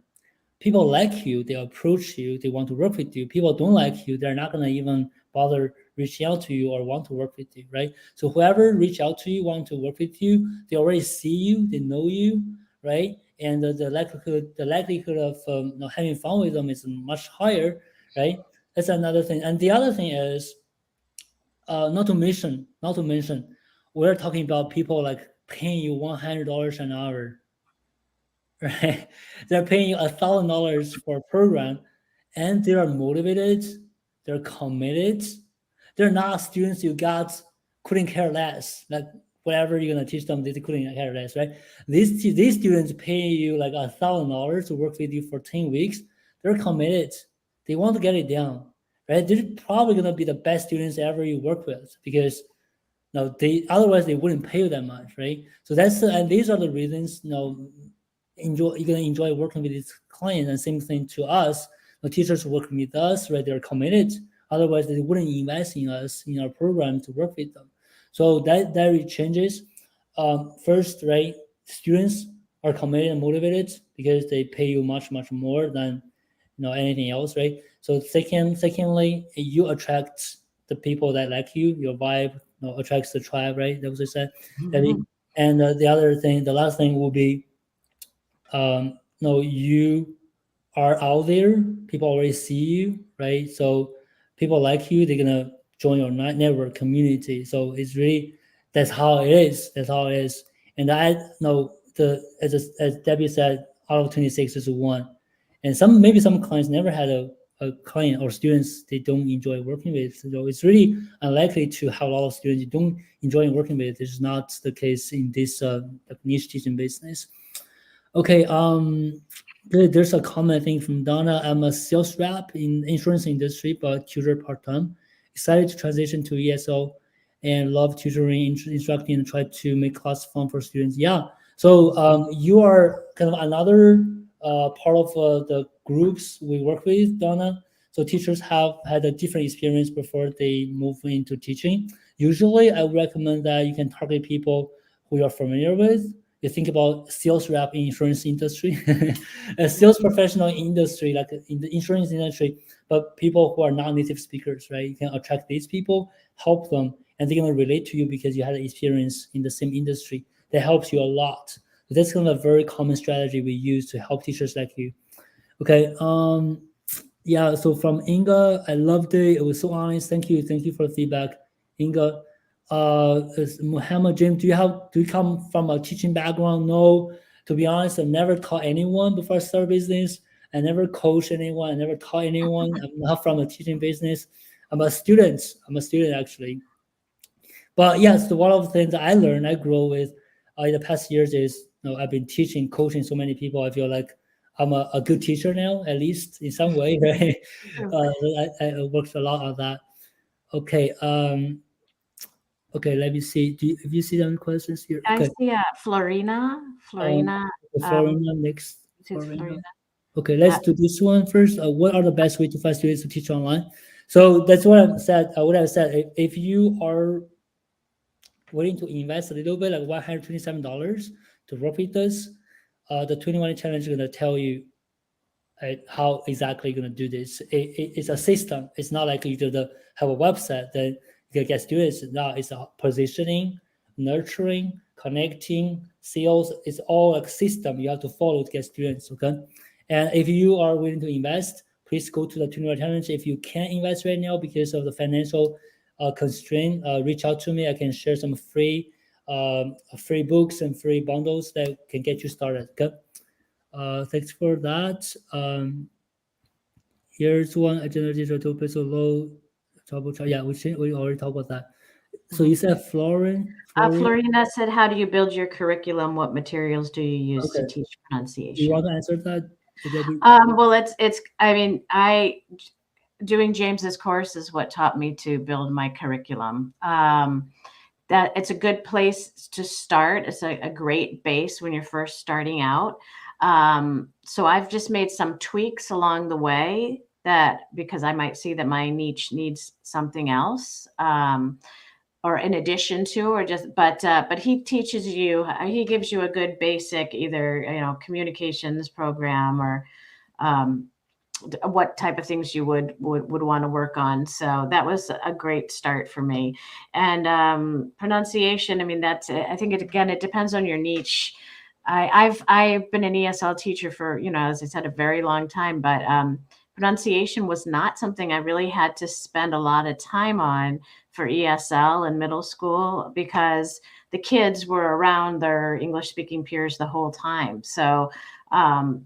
People like you, they approach you, they want to work with you. People don't like you, they're not gonna even bother reaching out to you or want to work with you, right? So whoever reach out to you, want to work with you, they already see you, they know you, right? And the likelihood of having fun with them is much higher, right? That's another thing. And the other thing is, not to mention, we're talking about people like paying you $100 an hour, right? They're paying you $1,000 for a program, and they are motivated, they're committed. They're not students you got couldn't care less. Like whatever you're gonna teach them, they couldn't care less, right? These students paying you like $1,000 to work with you for 10 weeks. They're committed. They want to get it done, right? They're probably gonna be the best students ever you work with because no, they otherwise they wouldn't pay you that much, right? So and these are the reasons. You're gonna enjoy working with these clients, and same thing to us. The teachers working with us, right? They're committed. Otherwise, they wouldn't invest in us in our program to work with them. So that really changes. First, right? Students are committed and motivated because they pay you much more than anything else, right? So secondly, you attract the people that like you. Your vibe attracts the tribe, right? That was I said. Mhm. And the last thing will be, no, you are out there. People already see you, right? So people like you. They're gonna join your network community. So it's really that's how it is. That's how it is. And I know as Debbie said, out of 26 is one. And maybe some clients never had a client or students they don't enjoy working with. So it's really unlikely to have a lot of students you don't enjoy working with. This is not the case in this niche teaching business. Okay, there's a comment thing from Donna. I'm a sales rep in insurance industry, but tutor part time. Excited to transition to ESO and love tutoring, instructing, and try to make class fun for students. Yeah. So you are kind of another part of the groups we work with, Donna. So teachers have had a different experience before they move into teaching. Usually, I would recommend that you can target people who you're familiar with. You think about sales rep in insurance industry, a sales professional in industry like in the insurance industry, but people who are non-native speakers, right? You can attract these people, help them, and they're gonna relate to you because you had an experience in the same industry. That helps you a lot. So that's kind of a very common strategy we use to help teachers like you. Okay. Yeah, so from Inga, I loved it. It was so honest. Thank you for the feedback, Inga. Muhammad Jim, do you come from a teaching background? No, to be honest, I never taught anyone before I started business. I never coached anyone. I never taught anyone. I'm not from a teaching business. I'm a student. I'm a student actually. But yes, one of the things that I learned, I grow with in the past years is, I've been teaching, coaching so many people. I feel like I'm a good teacher now, at least in some way, right? Super. I worked a lot on that. Okay, okay. Let me see. If you see any questions here? I Okay, see Florina. um, Florina. Florina next. This is Florina. Florina. Okay, Uh, let's do this one first. What are the best way to find students to teach online? So that's what I said. What I said. If you are willing to invest a little bit, like $127 to work with us, the 21 challenge is going to tell you how exactly you're going to do this. It's a system. It's not like you just have a website, then you can get students. Now it's a positioning, nurturing, connecting, sales. It's all a system you have to follow to get students. Okay, and if you are willing to invest, please go to the 21 challenge. If you can't invest right now because of the financial constraint, reach out to me. I can share some free books and free bundles that can get you started. Okay. Thanks for that. Here's one agenda digital peso low trouble. Yeah, we already talked about that. So Mhm. you said Florian. Florina said, how do you build your curriculum? What materials do you use to Okay. teach Do you want pronunciation? to answer that, Debbie? Well, I mean, doing James's course is what taught me to build my curriculum. That it's a good place to start. It's a great base when you're first starting out. So I've just made some tweaks along the way that because I might see that my niche needs something else. Or in addition to, or just, but he teaches you, he gives you a good basic, either, communications program or, um, what type of things you would want to work on. So that was a great start for me. And pronunciation, I mean, I think it depends on your niche. I've been an ESL teacher for, as I said, a very long time, but pronunciation was not something I really had to spend a lot of time on for ESL in middle school because the kids were around their English speaking peers the whole time. So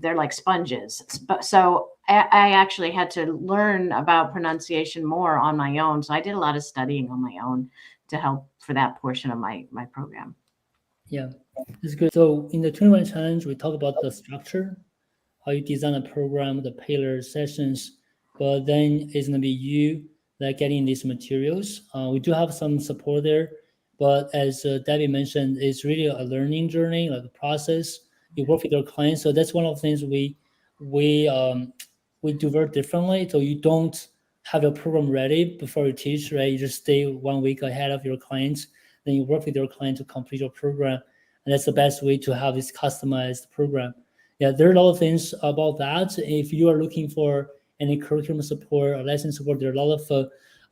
they're like sponges. So I actually had to learn about pronunciation more on my own. So I did a lot of studying on my own to help for that portion of my program. Yeah, that's good. So in the 21 challenge, we talk about the structure, how you design a program, the pillars, sessions, but then it's gonna be you that getting these materials. We do have some support there, but as Debbie mentioned, it's really a learning journey, like a process. You work with your clients, so that's one of the things we um, we do very differently. So you don't have your program ready before you teach, right? You just stay 1 week ahead of your clients, then you work with your client to complete your program, and that's the best way to have this customized program. Yeah, there are a lot of things about that. If you are looking for any curriculum support or lesson support, there are a lot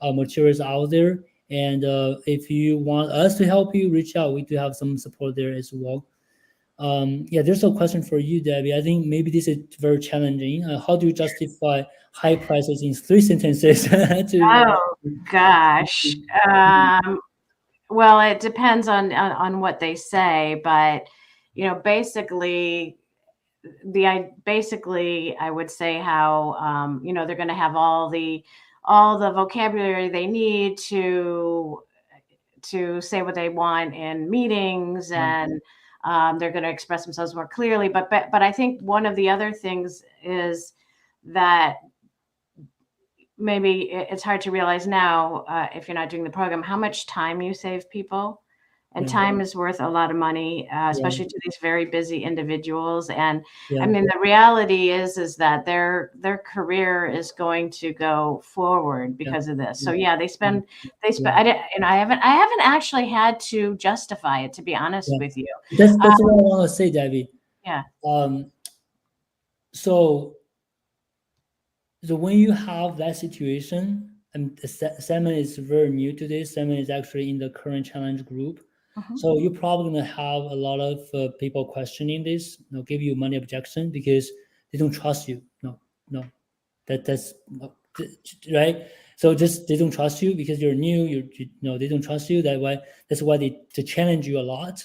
of materials out there. And if you want us to help you, reach out. We do have some support there as well. Yeah, there's a question for you, Debbie. I think maybe this is very challenging. How do you justify high prices in 3 sentences? Oh gosh. Well, it depends on what they say, but basically I would say how they're going to have all the vocabulary they need to say what they want in meetings, Yeah, and they're going to express themselves more clearly. But I think one of the other things is that maybe it's hard to realize now, if you're not doing the program, how much time you save people. And yeah, time is worth a lot of money, yeah, especially to these very busy individuals. And I yeah, mean, the reality is that their career is going to go forward yeah, because of this. So yeah, yeah, yeah, they spend. yeah. I haven't actually had to justify it, to be honest Yeah. with you. That's what I want to say, Debbie. Yeah. Um, so So when you have that situation, and Simon is very new to this. Simon is actually in the current challenge group, Mhm. so you're probably gonna have a lot of people questioning this. Give you money objection because they don't trust you. No, no, that's no, right. So just they don't trust you because you're new. They don't trust you. That's why they challenge you a lot.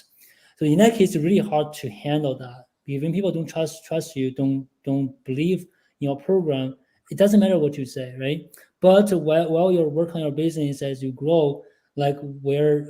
So in that case, it's really hard to handle that. Because when people don't trust you, don't believe in your program, it doesn't matter what you say, right? But while you're working on your business as you grow, like where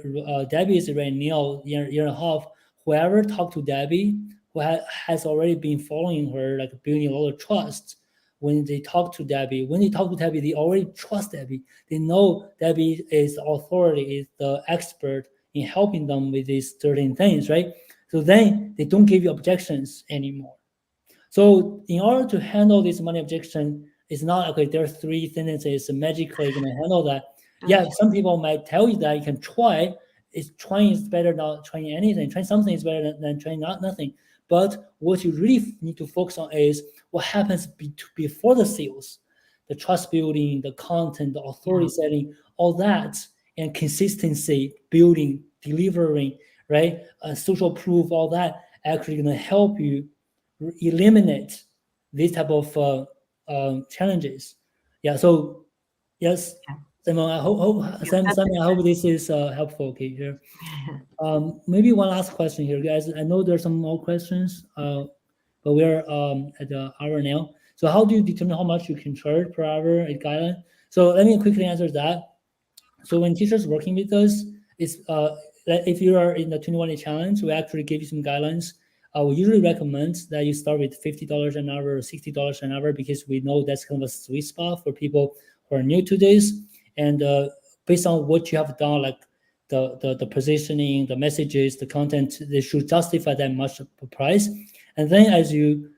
Debbie is right now, year and a half, whoever talked to Debbie, who has already been following her, like building a lot of trust, when they talk to Debbie, they already trust Debbie. They know Debbie is the authority, is the expert in helping them with these certain things, right? So then they don't give you objections anymore. So in order to handle this money objection, it's not okay. There are 3 sentences magically going to handle that. Yeah, some people might tell you that you can try. It's trying is better than not trying anything. Trying something is better than trying nothing. But what you really need to focus on is what happens before the sales, the trust building, the content, the authority Yeah. setting, all that, and consistency building, delivering, right? Social proof, all that actually going to help you eliminate these type of challenges. Yeah. So yes, Simon, Yeah, that's Simon, I hope this is helpful. Okay, here. Maybe one last question here, guys. I know there's some more questions, but we're at the hour now. So how do you determine how much you can charge per hour at guideline? So let me quickly answer that. So when teachers working with us, it's like if you are in the 21 day challenge, we actually give you some guidelines. We usually recommend that you start with $50 an hour or $60 an hour because we know that's kind of a sweet spot for people who are new to this. And based on what you have done, like the positioning, the messages, the content, they should justify that much price. And then as you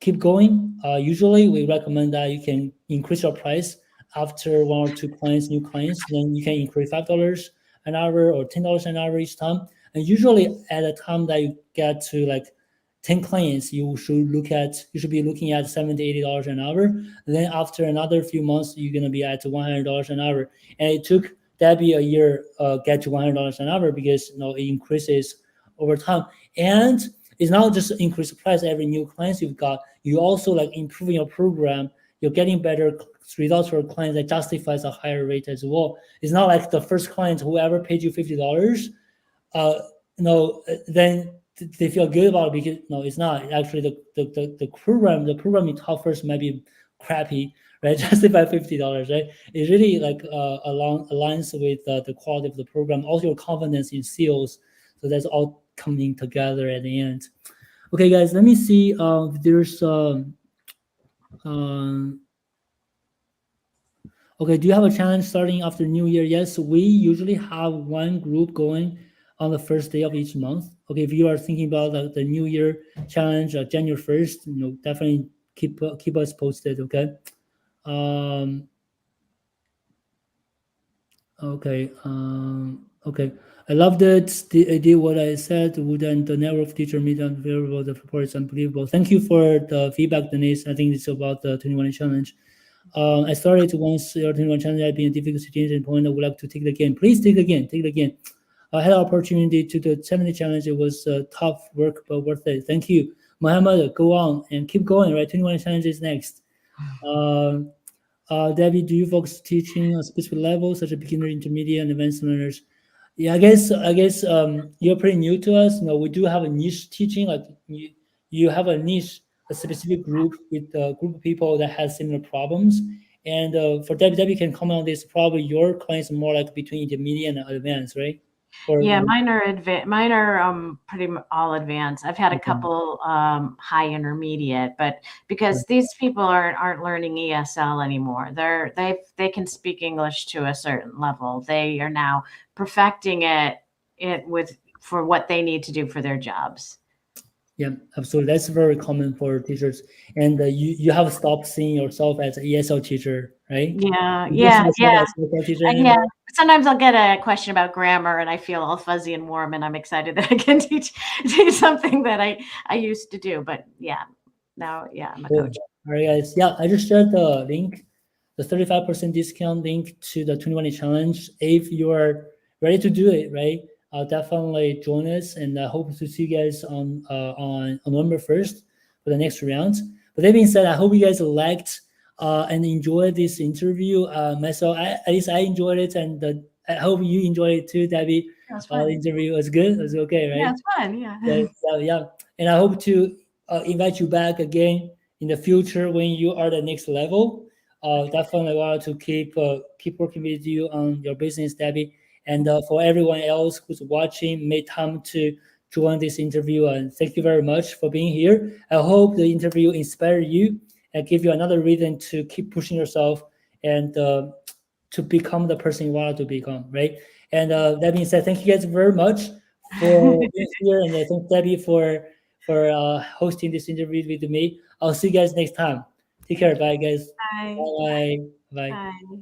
keep going, usually we recommend that you can increase your price after one or two clients, new clients, then you can increase $5 an hour or $10 an hour each time. And usually at the time that you get to like 10 clients, you should be looking at $70 to $80 an hour. And then after another few months, you're gonna be at $100 an hour. And it took Debbie a year get to $100 an hour because it increases over time. And it's not just increase the price every new clients you've got. You also like improving your program. You're getting better results for clients that justifies a higher rate as well. It's not like the first client, whoever paid you $50, then they feel good about it because no, it's not. Actually, the program you taught first might be crappy, right? Justify $50, right? It really like aligns with the quality of the program, also your confidence in sales. So that's all coming together at the end. Okay, guys, let me see. There's um, Okay, do you have a challenge starting after New Year? Yes, we usually have one group going on the first day of each month. Okay, if you are thinking about the New Year challenge, January 1st, definitely keep us posted. Okay. Um, okay. I loved it. I did what I said. Wouldn't the network teacher meet unavailable? The report is unbelievable. Thank you for the feedback, Denise. I think it's about the 21 challenge. I started once your 21 challenge. I've been in a difficult situation point. I would like to take it again. Please take it again. Take it again. I had an opportunity to the 70 challenge. It was tough work, but worth it. Thank you. Muhammad, go on and keep going, right? 21 challenge is next. Debbie, do you focus teaching on specific levels such as beginner, intermediate, and advanced learners? Yeah, I guess you're pretty new to us. We do have a niche teaching. Like you have a niche, a specific group with a group of people that has similar problems. And for Debbie can comment on this. Probably your clients are more like between intermediate and advanced, right? Or Yeah, mine are all advanced. I've had a okay. couple high intermediate, but because these people aren't learning ESL anymore. They can speak English to a certain level. They are now perfecting it with for what they need to do for their jobs. Yeah, absolutely. That's very common for teachers. And you have stopped seeing yourself as an ESL teacher, right? Yeah, You don't see yeah, yourself yeah. as an ESL teacher Yeah. anymore. Sometimes I'll get a question about grammar and I feel all fuzzy and warm and I'm excited that I can teach something that I used to do. But yeah, now, yeah, I'm a Cool. coach. All right, guys. Yeah, I just shared the link, the 35% discount link to the 21 challenge. If you are ready to do it, right, definitely join us, and I hope to see you guys on November 1st for the next round. But that being said, I hope you guys liked and enjoyed this interview. Myself, at least I enjoyed it, and I hope you enjoyed it too, Debbie. That's The fun. interview was good. It was okay, Yeah, right? it's fun. Yeah. Yeah, yeah, yeah. And I hope to invite you back again in the future when you are the next level. Definitely want to keep working with you on your business, Debbie. And for everyone else who's watching, make time to join this interview. And thank you very much for being here. I hope the interview inspired you and give you another reason to keep pushing yourself and to become the person you want to become, right? And that being said, thank you guys very much for being here, and thank Debbie for hosting this interview with me. I'll see you guys next time. Take care, bye guys. Bye. Bye bye. Bye.